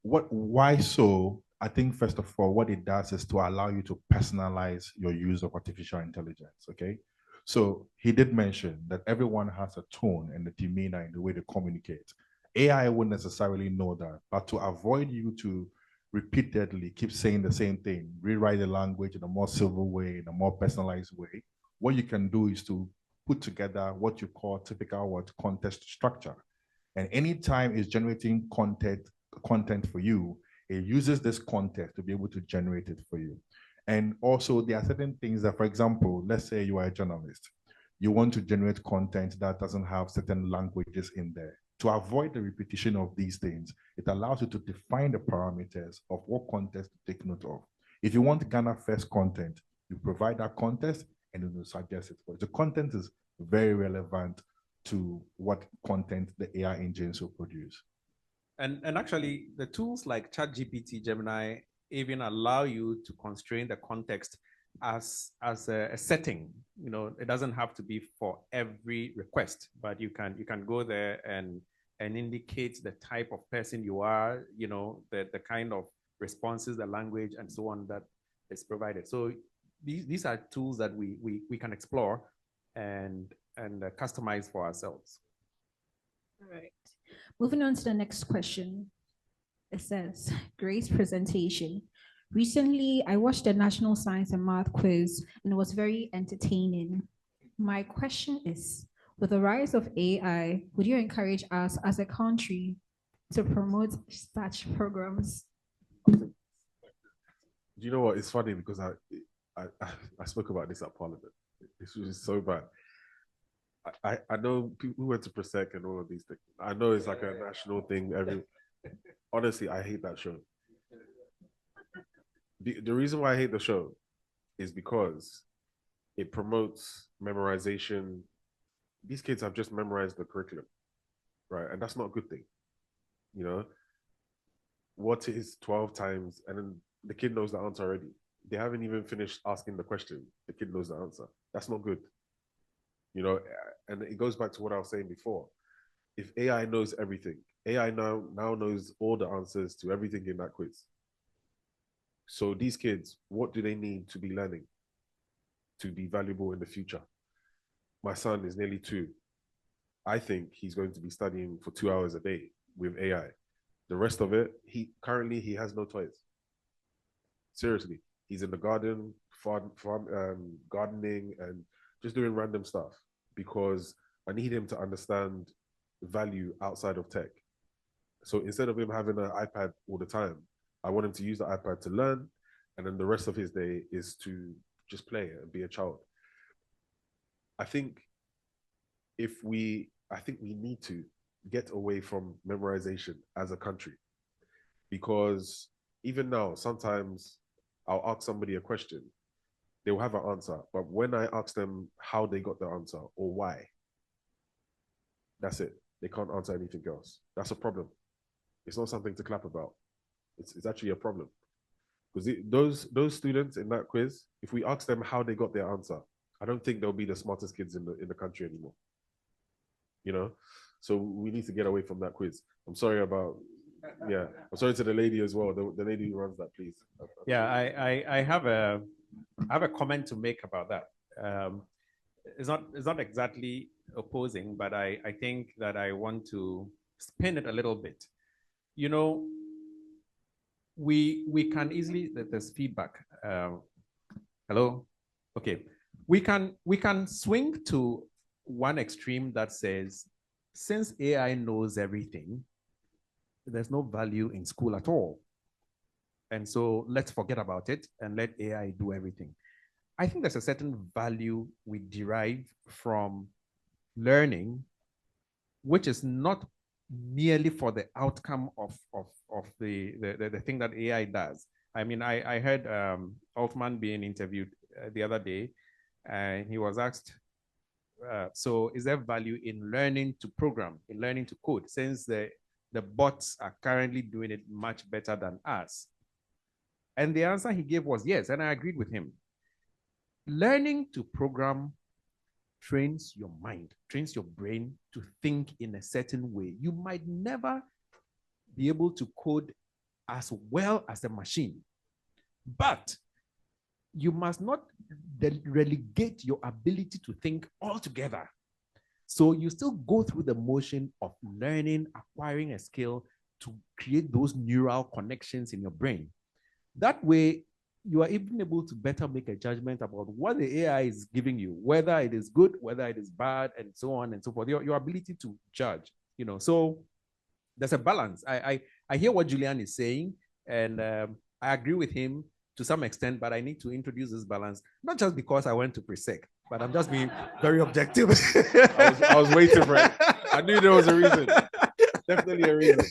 Why so? I think first of all, what it does is to allow you to personalize your use of artificial intelligence. Okay, so he did mention that everyone has a tone and a demeanor in the way they communicate. AI wouldn't necessarily know that, but to avoid you to repeatedly keep saying the same thing, rewrite the language in a more civil way, in a more personalized way, what you can do is to put together what you call typical context structure. And anytime it's generating content for you, it uses this context to be able to generate it for you. And also there are certain things that, for example, let's say you are a journalist. You want to generate content that doesn't have certain languages in there. To avoid the repetition of these things, it allows you to define the parameters of what context to take note of. If you want Ghana first content, you provide that context and it will suggest it for you. The content is very relevant to what content the AI engines will produce. And actually, the tools like ChatGPT, Gemini, even allow you to constrain the context as a setting. You know, it doesn't have to be for every request, but you can go there and indicate the type of person you are, you know, the kind of responses, the language, and so on that is provided. So these are tools that we can explore and customize for ourselves. All right. Moving on to the next question. It says, great presentation. Recently, I watched the National Science and Math quiz and it was very entertaining. My question is, with the rise of AI, would you encourage us as a country to promote such programs? Do you know what? It's funny because I spoke about this at Parliament. This was so bad. I know people who went to Prosec and all of these things. I know it's like a national thing. Honestly, I hate that show. The reason why I hate the show is because it promotes memorization. These kids have just memorized the curriculum, right? And that's not a good thing. You know, what is 12 times? And then the kid knows the answer already. They haven't even finished asking the question. The kid knows the answer. That's not good. You know, and it goes back to what I was saying before. If AI knows everything, AI now knows all the answers to everything in that quiz. So these kids, what do they need to be learning to be valuable in the future? My son is nearly 2. I think he's going to be studying for 2 hours a day with AI. The rest of it, he has no toys. Seriously, he's in the garden, gardening and just doing random stuff because I need him to understand value outside of tech. So instead of him having an iPad all the time, I want him to use the iPad to learn, and then the rest of his day is to just play and be a child. I think we need to get away from memorization as a country, because even now, sometimes I'll ask somebody a question, they will have an answer. But when I ask them how they got the answer or why, that's it. They can't answer anything else. That's a problem. It's not something to clap about. It's actually a problem. Because those students in that quiz, if we ask them how they got their answer, I don't think they'll be the smartest kids in the country anymore. You know? So we need to get away from that quiz. I'm sorry about, yeah. I'm sorry to the lady as well, the lady who runs that, please. Yeah, I have a comment to make about that. It's not exactly opposing, but I think that I want to spin it a little bit. You know, we can easily, there's feedback. Hello? Okay. We can swing to one extreme that says, since AI knows everything, there's no value in school at all. And so let's forget about it and let AI do everything. I think there's a certain value we derive from learning, which is not merely for the outcome of the thing that AI does. I mean, I heard Altman being interviewed the other day, and he was asked, so is there value in learning to program, in learning to code, since the bots are currently doing it much better than us? And the answer he gave was yes, and I agreed with him. Learning to program trains your mind, trains your brain to think in a certain way. You might never be able to code as well as a machine, but you must not relegate your ability to think altogether. So you still go through the motion of learning, acquiring a skill to create those neural connections in your brain. That way, you are even able to better make a judgment about what the AI is giving you, whether it is good, whether it is bad, and so on and so forth. Your ability to judge, you know. So there's a balance. I hear what Julian is saying, and I agree with him to some extent, but I need to introduce this balance, not just because I went to pre-sec, but I'm just being very objective. I was waiting for it. I knew there was a reason. Definitely a reason.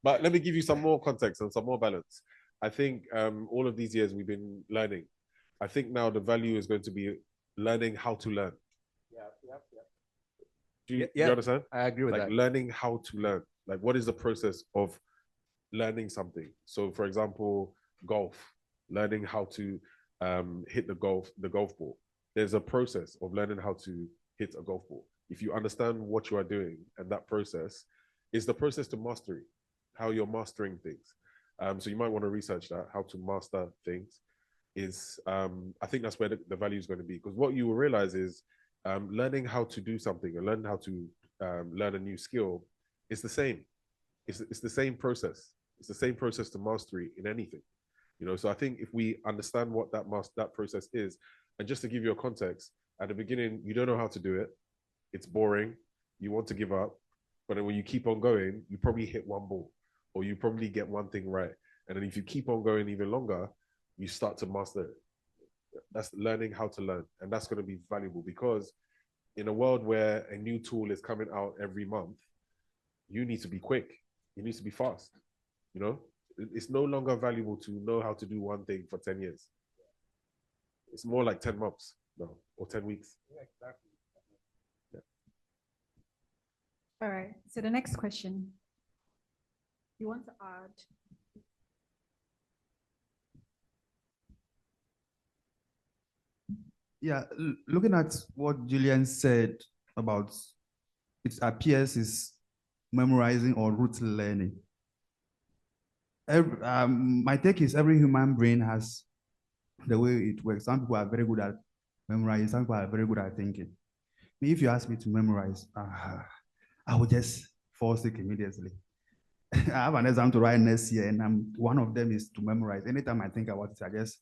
But let me give you some more context and some more balance. I think all of these years we've been learning. I think now the value is going to be learning how to learn. Do you understand? I agree with like that. Learning how to learn. Like, what is the process of learning something? So, for example, golf. Learning how to hit the golf ball. There's a process of learning how to hit a golf ball. If you understand what you are doing, and that process is the process to mastery, how you're mastering things. So you might want to research that, how to master things. Is I think that's where the value is going to be, because what you will realize is learning how to do something and learning how to learn a new skill is the same. It's the same process. It's the same process to mastery in anything. You know, so I think if we understand what that process is, and just to give you a context, at the beginning you don't know how to do it. It's boring. You want to give up, but then when you keep on going, you probably hit one ball, or you probably get one thing right. And then if you keep on going even longer, you start to master it. That's learning how to learn. And that's going to be valuable, because in a world where a new tool is coming out every month, you need to be quick. You need to be fast. You know, it's no longer valuable to know how to do one thing for 10 years. It's more like 10 months now, or 10 weeks. Yeah, exactly. Yeah. All right. So the next question. You want to add? Yeah, looking at what Julian said about it appears is memorizing or rote learning. My take is every human brain has the way it works. Some people are very good at memorizing, some people are very good at thinking. If you ask me to memorize, I will just fall sick immediately. I have an exam to write next year, and one of them is to memorize. Anytime I think about it, I just.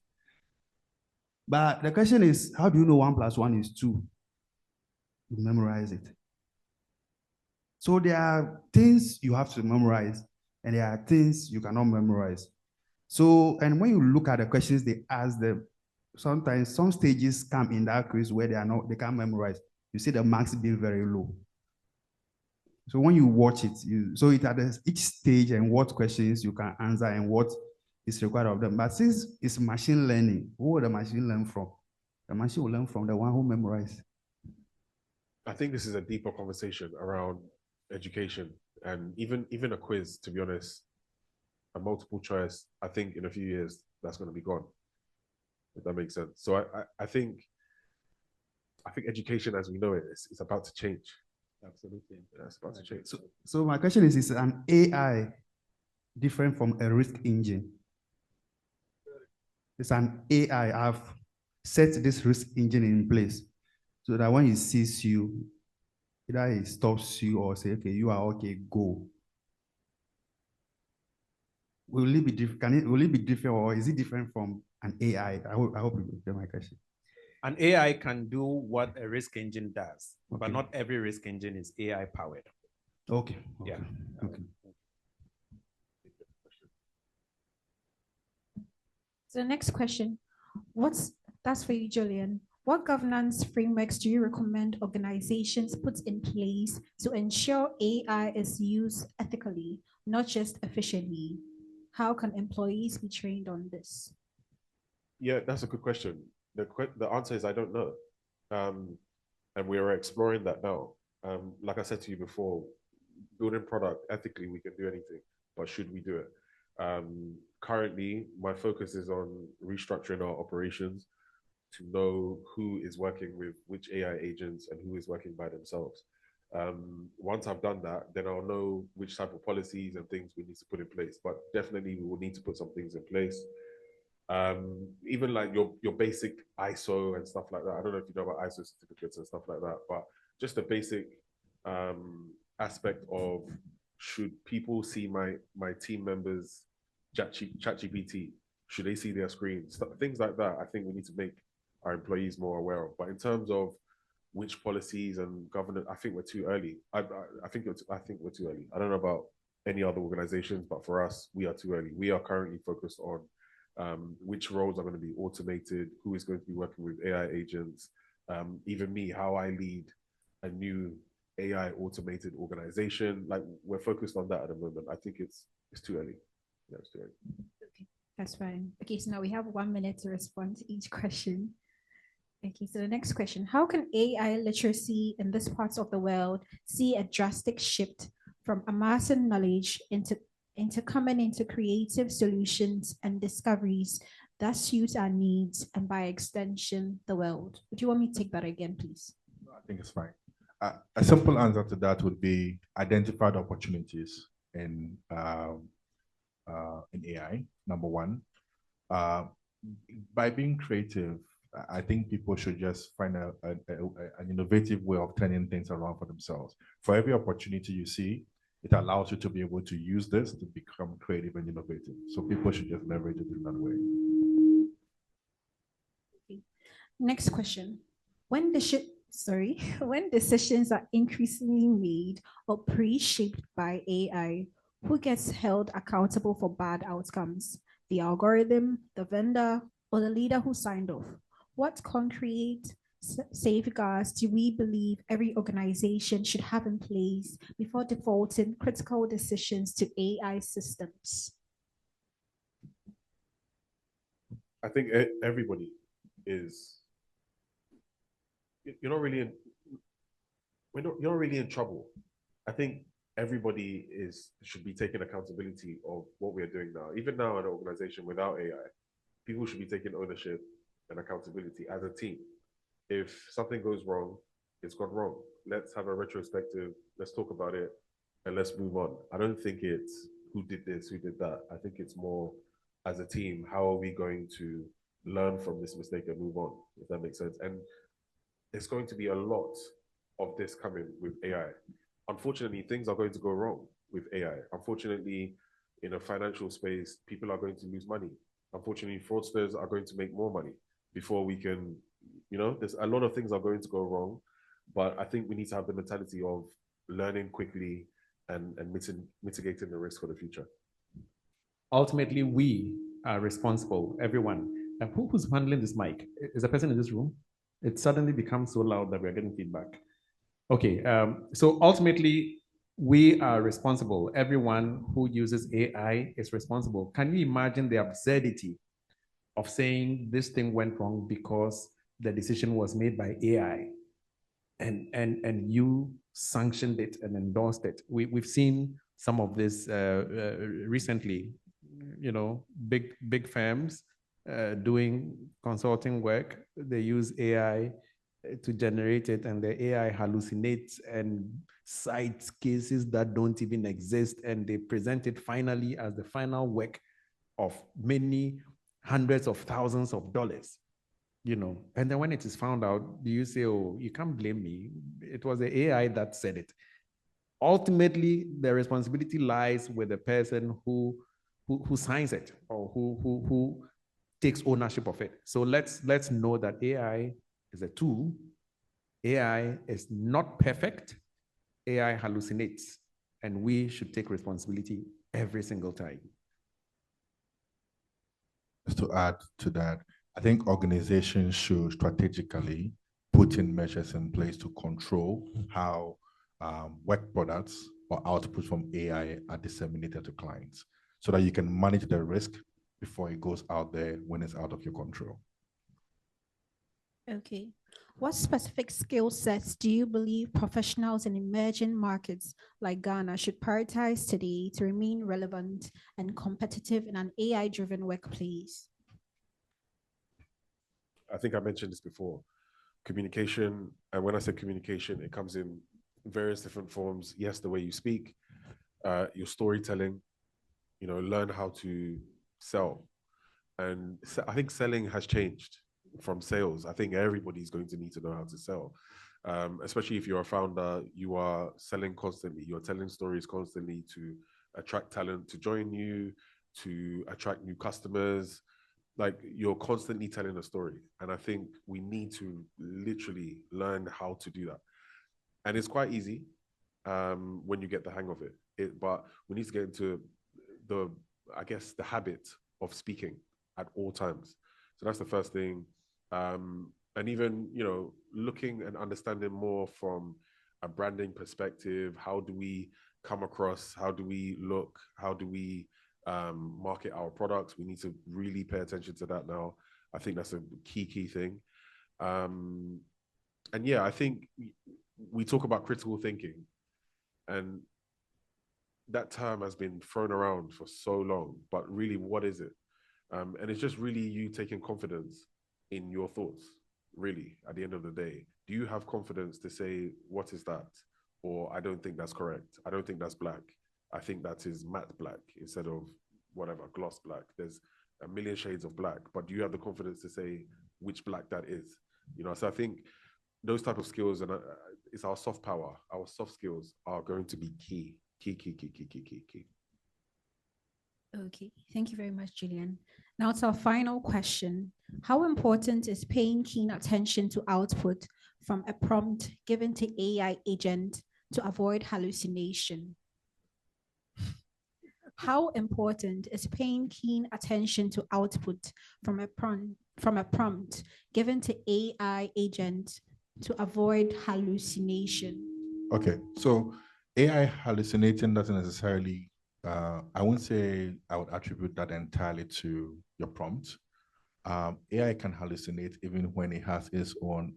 But the question is, how do you know 1 + 1 is 2? You memorize it. So there are things you have to memorize, and there are things you cannot memorize. So, and when you look at the questions they ask them, sometimes some stages come in that quiz where they can't memorize. You see the marks being very low. So when you watch it, so it at each stage and what questions you can answer and what is required of them. But since it's machine learning, who will the machine learn from? The machine will learn from the one who memorized. I think this is a deeper conversation around education and even a quiz, to be honest, a multiple choice. I think in a few years, that's going to be gone, if that makes sense. So I think education as we know it is about to change. Absolutely. Yeah, it's about to change. So my question is an AI different from a risk engine? It's an AI. I've set this risk engine in place so that when it sees you, either it stops you or say, okay, you are okay, go. Will it be different? Will it be different, or is it different from an AI? I hope you get my question. An AI can do what a risk engine does, Okay. but not every risk engine is AI powered. Okay. Yeah. Okay. So the next question, that's for you, Julian. What governance frameworks do you recommend organizations put in place to ensure AI is used ethically, not just efficiently? How can employees be trained on this? Yeah, that's a good question. The answer is I don't know. And we are exploring that now. Like I said to you before, building product ethically, we can do anything, but should we do it? Currently, my focus is on restructuring our operations to know who is working with which AI agents and who is working by themselves. Once I've done that, then I'll know which type of policies and things we need to put in place. But definitely, we will need to put some things in place. Even like your basic ISO and stuff like that. I don't know if you know about ISO certificates and stuff like that, but just the basic aspect of, should people see my team members ChatGPT? Should they see their screens? Things like that. I think we need to make our employees more aware of. But in terms of which policies and governance, I think we're too early. I think we're too early. I don't know about any other organizations, but for us, we are too early. We are currently focused on which roles are going to be automated, who is going to be working with AI agents, even me, how I lead a new AI automated organization. Like, we're focused on that at the moment. I think it's too early. Yeah, it's too early. Okay, that's fine. Okay, so now we have 1 minute to respond to each question. Okay, so the next question, how can AI literacy in this part of the world see a drastic shift from amassing knowledge into coming into creative solutions and discoveries that suit our needs and by extension, the world? Would you want me to take that again, please? I think it's fine. A simple answer to that would be identify the opportunities in AI, number one. By being creative, I think people should just find an innovative way of turning things around for themselves. For every opportunity you see, it allows you to be able to use this to become creative and innovative. So people should just leverage it in that way. Okay. Next question. When decisions are increasingly made or pre-shaped by AI, who gets held accountable for bad outcomes? The algorithm, the vendor, or the leader who signed off? What concrete safeguards do we believe every organization should have in place before defaulting critical decisions to AI systems? I think everybody is, you're not really in trouble. I think everybody should be taking accountability of what we're doing now. Even now in an organization without AI, people should be taking ownership and accountability as a team. If something goes wrong, it's gone wrong. Let's have a retrospective, let's talk about it, and let's move on. I don't think it's who did this, who did that. I think it's more, as a team, how are we going to learn from this mistake and move on, if that makes sense. And there's going to be a lot of this coming with AI. Unfortunately, things are going to go wrong with AI. Unfortunately, in a financial space, people are going to lose money. Unfortunately, fraudsters are going to make more money before we can, there's a lot of things are going to go wrong, but I think we need to have the mentality of learning quickly and mitigating the risk for the future. Ultimately, we are responsible, everyone. And who's handling this mic? Is a person in this room? It suddenly becomes so loud that we're getting feedback. Okay, so ultimately, we are responsible. Everyone who uses AI is responsible. Can you imagine the absurdity of saying this thing went wrong because the decision was made by AI, and you sanctioned it and endorsed it? We've seen some of this recently, big firms doing consulting work. They use AI to generate it, and the AI hallucinates and cites cases that don't even exist, and they present it finally as the final work of many hundreds of thousands of dollars. And then when it is found out, do you say, oh, you can't blame me, it was the AI that said it? Ultimately, the responsibility lies with the person who signs it, or who takes ownership of it. So let's know that AI is a tool. AI is not perfect. AI hallucinates, and we should take responsibility every single time. Just to add to that, I think organizations should strategically put in measures in place to control how work products or output from AI are disseminated to clients, so that you can manage the risk before it goes out there when it's out of your control. Okay. What specific skill sets do you believe professionals in emerging markets like Ghana should prioritize today to remain relevant and competitive in an AI-driven workplace? I think I mentioned this before. Communication, and when I say communication, it comes in various different forms. Yes, the way you speak, your storytelling, learn how to sell. And I think selling has changed from sales. I think everybody's going to need to know how to sell. Especially if you're a founder, you are selling constantly. You're telling stories constantly to attract talent to join you, to attract new customers. Like, you're constantly telling a story. And I think we need to literally learn how to do that. And it's quite easy when you get the hang of it. But we need to get into the habit of speaking at all times. So that's the first thing. And even, looking and understanding more from a branding perspective. How do we come across? How do we look? How do we market our products? We need to really pay attention to that now. I think that's a key thing. And yeah, I think we talk about critical thinking, and that term has been thrown around for so long, but really, what is it? And it's just really you taking confidence in your thoughts, really, at the end of the day. Do you have confidence to say, what is that? Or, I don't think that's correct. I don't think that's black. I think that is matte black instead of whatever, gloss black. There's a million shades of black, but do you have the confidence to say which black that is? So I think those type of skills, and it's our soft power, our soft skills are going to be key. Okay, thank you very much, Julian. Now to our final question. How important is paying keen attention to output from a prompt given to AI agent to avoid hallucination? How important is paying keen attention to output from a prompt given to AI agent to avoid hallucination? Okay, so AI hallucinating doesn't necessarily, I wouldn't say I would attribute that entirely to your prompt. AI can hallucinate even when it has its own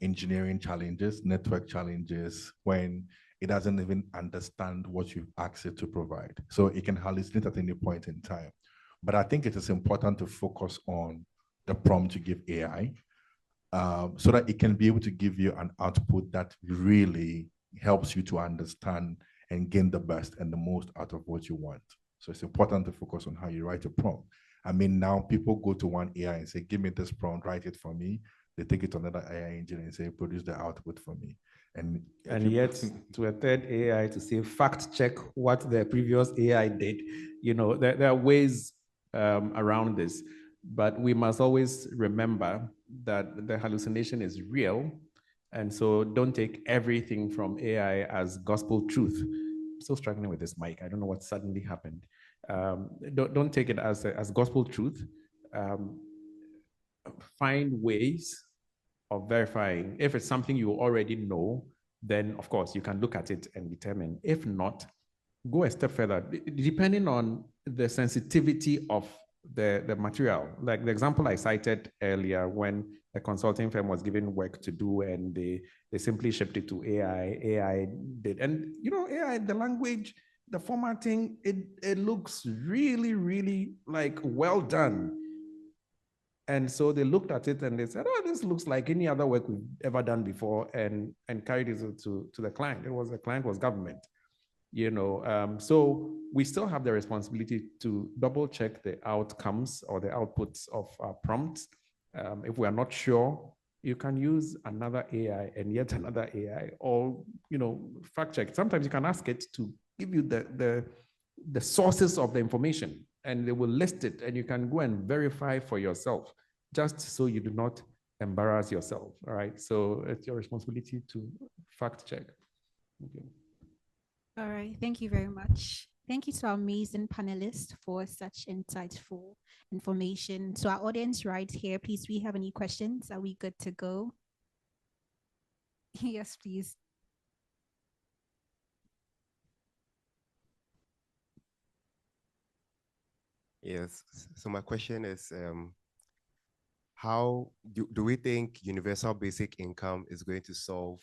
engineering challenges, network challenges, when it doesn't even understand what you've asked it to provide. So it can hallucinate at any point in time. But I think it is important to focus on the prompt you give AI, so that it can be able to give you an output that really helps you to understand and gain the best and the most out of what you want. So it's important to focus on how you write a prompt. I mean, now people go to one AI and say, give me this prompt, write it for me. They take it to another AI engine and say, produce the output for me. And yet to a third AI to say, fact check what the previous AI did. There are ways around this, but we must always remember that the hallucination is real. And so don't take everything from AI as gospel truth. I'm still struggling with this mic. I don't know what suddenly happened. Don't take it as gospel truth. Find ways of verifying. If it's something you already know, then of course you can look at it and determine. If not, go a step further, depending on the sensitivity of the material. Like the example I cited earlier, when a consulting firm was given work to do and they simply shipped it to AI did. And AI, the language, the formatting, it looks really, really like well done. And so they looked at it and they said, oh, this looks like any other work we've ever done before, and carried it to the client. The client was government. So we still have the responsibility to double check the outcomes or the outputs of our prompts. If we are not sure, you can use another AI and yet another AI, or fact check. Sometimes you can ask it to give you the sources of the information, and they will list it, and you can go and verify for yourself, just so you do not embarrass yourself. All right. So it's your responsibility to fact check. Okay. All right, thank you very much. Thank you to our amazing panelists for such insightful information. To our audience right here, please, do we have any questions? Are we good to go? Yes, please. Yes, so my question is, how do we think universal basic income is going to solve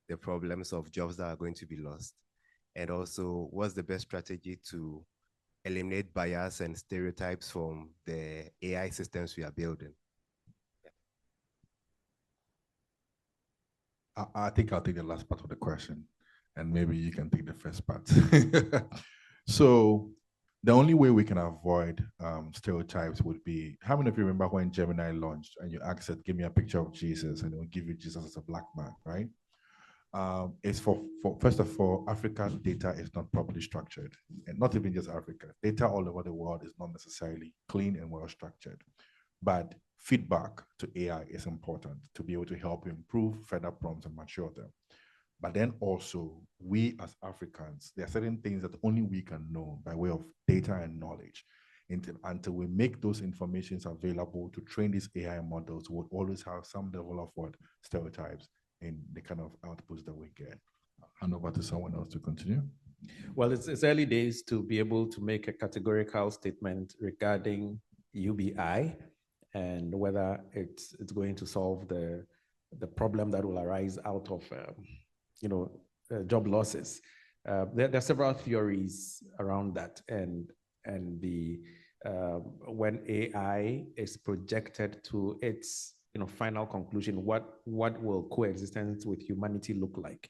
the problems of jobs that are going to be lost? And also, what's the best strategy to eliminate bias and stereotypes from the AI systems we are building? I think I'll take the last part of the question, and maybe you can take the first part. So the only way we can avoid stereotypes would be, how many of you remember when Gemini launched and you asked it, give me a picture of Jesus, and it will give you Jesus as a black man, right? It's for first of all, African data is not properly structured, and not even just Africa. Data all over the world is not necessarily clean and well structured, but feedback to AI is important to be able to help improve further prompts and mature them. But then also, we as Africans, there are certain things that only we can know by way of data and knowledge. Until we make those informations available to train these AI models, we'll always have some level of what stereotypes in the kind of outputs that we get. Hand over to someone else to continue. Well, it's early days to be able to make a categorical statement regarding UBI and whether it's going to solve the problem that will arise out of job losses. There are several theories around that, and the when AI is projected to its final conclusion, what will coexistence with humanity look like?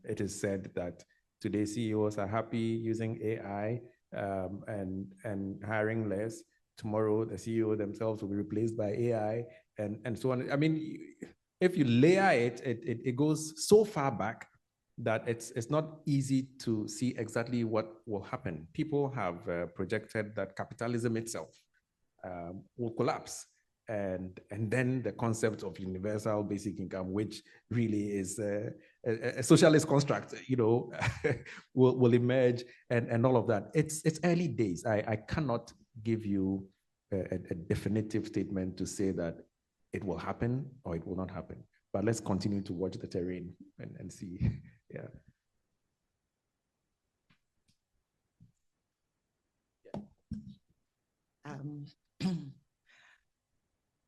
It is said that today CEOs are happy using AI and hiring less. Tomorrow the CEO themselves will be replaced by AI and so on. I mean, if you layer it goes so far back that it's not easy to see exactly what will happen. People have projected that capitalism itself will collapse. And then the concept of universal basic income, which really is a socialist construct, will emerge and all of that. It's early days. I cannot give you a definitive statement to say that it will happen or it will not happen. But let's continue to watch the terrain and see. Yeah.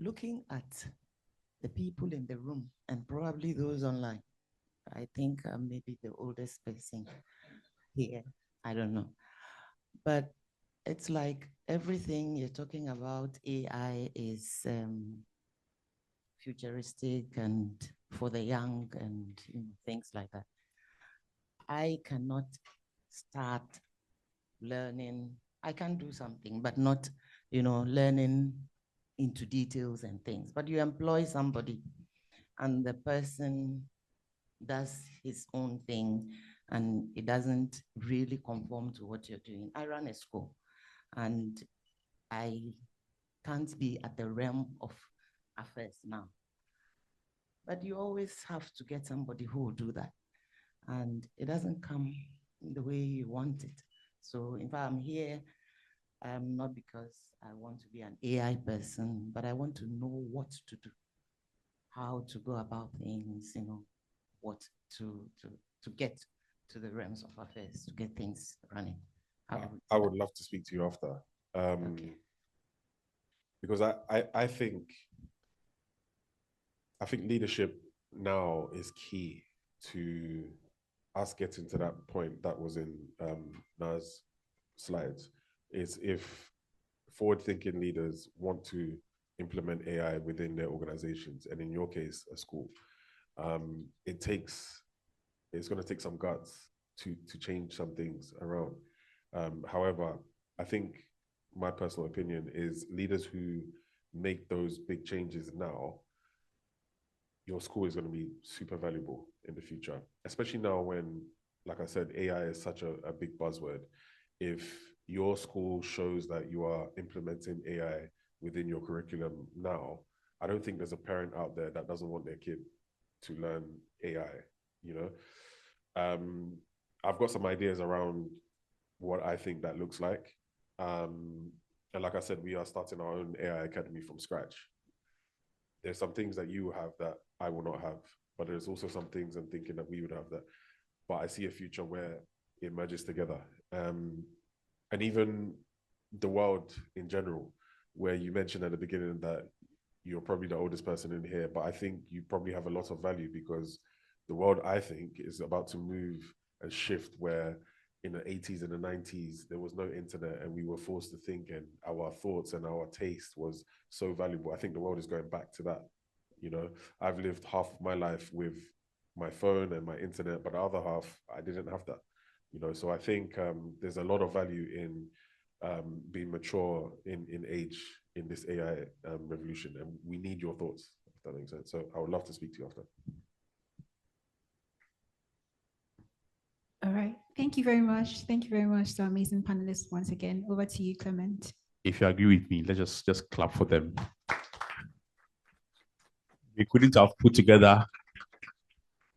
Looking at the people in the room and probably those online, I think I'm maybe the oldest person here. I don't know. But it's like everything you're talking about AI is futuristic and for the young and things like that. I cannot start learning. I can do something, but not, learning into details and things. But you employ somebody and the person does his own thing and it doesn't really conform to what you're doing. I run a school and I can't be at the realm of affairs now. But you always have to get somebody who will do that. And it doesn't come the way you want it. So if I'm here, not because I want to be an AI person, but I want to know what to do, how to go about things, what to get to the realms of affairs, to get things running? I would love to speak to you after. Okay. Because I think leadership now is key to us getting to that point that was in Na's slides, is if forward-thinking leaders want to implement AI within their organizations, and in your case, a school, it's going to take some guts to change some things around. However, I think my personal opinion is leaders who make those big changes now, your school is going to be super valuable in the future, especially now when, like I said, AI is such a big buzzword. If your school shows that you are implementing AI within your curriculum now, I don't think there's a parent out there that doesn't want their kid to learn AI, you know? I've got some ideas around what I think that looks like. And like I said, we are starting our own AI academy from scratch. There's some things that you have that I will not have, but there's also some things I'm thinking that we would have that, but I see a future where it merges together. And even the world in general, where you mentioned at the beginning that you're probably the oldest person in here, but I think you probably have a lot of value, because the world, I think, is about to move and shift where in the 80s and the 90s, there was no internet and we were forced to think, and our thoughts and our taste was so valuable. I think the world is going back to that. You know, I've lived half of my life with my phone and my internet, but the other half, I didn't have that. You know, so I think there's a lot of value in being mature in age in this AI revolution, and we need your thoughts, if that makes sense. So I would love to speak to you after. All right. Thank you very much. Thank you very much to our amazing panelists once again. Over to you, Clement. If you agree with me, let's just clap for them. We couldn't have put together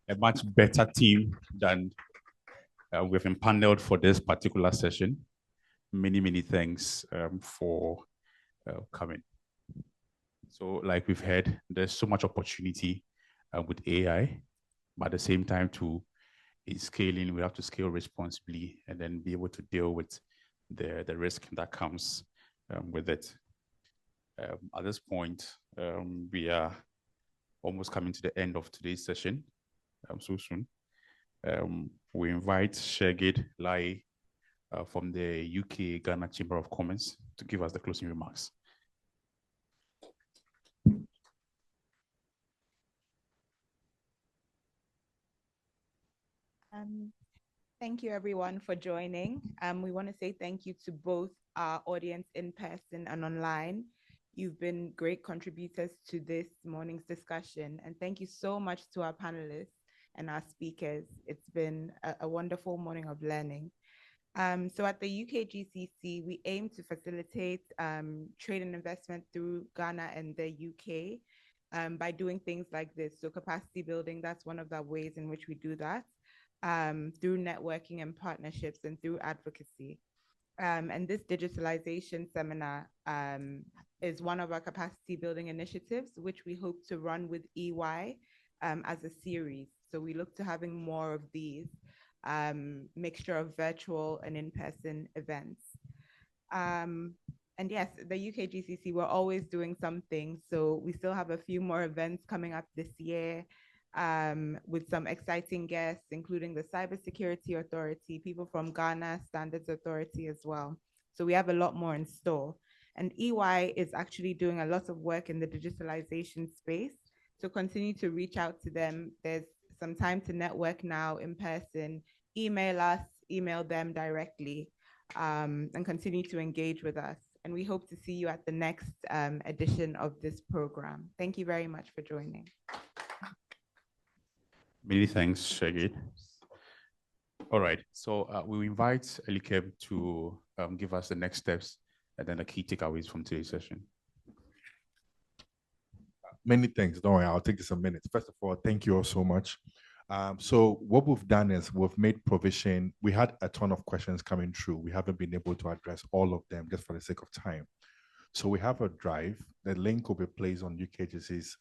a much better team than we've empaneled for this particular session. Many, many thanks for coming. So like we've heard, there's so much opportunity with AI, but at the same time in scaling, we have to scale responsibly and then be able to deal with the risk that comes with it. At this point, we are almost coming to the end of today's session so soon. We invite Shegid Lai from the UK Ghana Chamber of Commerce to give us the closing remarks. Thank you everyone for joining. We want to say thank you to both our audience in person and online. You've been great contributors to this morning's discussion, and thank you so much to our panelists and our speakers. It's been a wonderful morning of learning. So at the UK GCC, we aim to facilitate trade and investment through Ghana and the UK by doing things like this. So capacity building, that's one of the ways in which we do that. Through networking and partnerships and through advocacy. And this digitalization seminar is one of our capacity building initiatives, which we hope to run with EY as a series. So we look to having more of these mixture of virtual and in-person events. And yes, the UK GCC, we're always doing something. So we still have a few more events coming up this year. With some exciting guests, including the Cybersecurity Authority, people from Ghana Standards Authority as well. So we have a lot more in store. And EY is actually doing a lot of work in the digitalization space. So continue to reach out to them. There's some time to network now in person. Email us, email them directly, and continue to engage with us. And we hope to see you at the next edition of this program. Thank you very much for joining. Many thanks, Shagid. All right, so we invite Elikem to give us the next steps and then the key takeaways from today's session. Many thanks. Don't worry, I'll take this a minute. First of all, thank you all so much. So what we've done is we've made provision. We had a ton of questions coming through. We haven't been able to address all of them just for the sake of time. So we have a drive. The link will be placed on UKGC's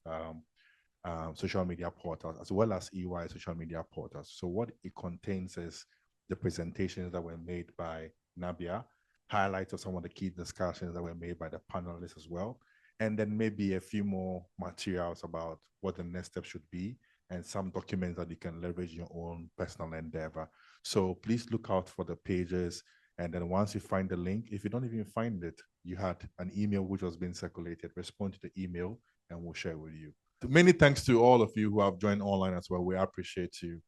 social media portals, as well as EY social media portals. So what it contains is the presentations that were made by Nabia, highlights of some of the key discussions that were made by the panelists as well, and then maybe a few more materials about what the next step should be, and some documents that you can leverage in your own personal endeavor. So please look out for the pages. And then once you find the link, if you don't even find it, you had an email which was being circulated, respond to the email and we'll share with you. Many thanks to all of you who have joined online as well. We appreciate you.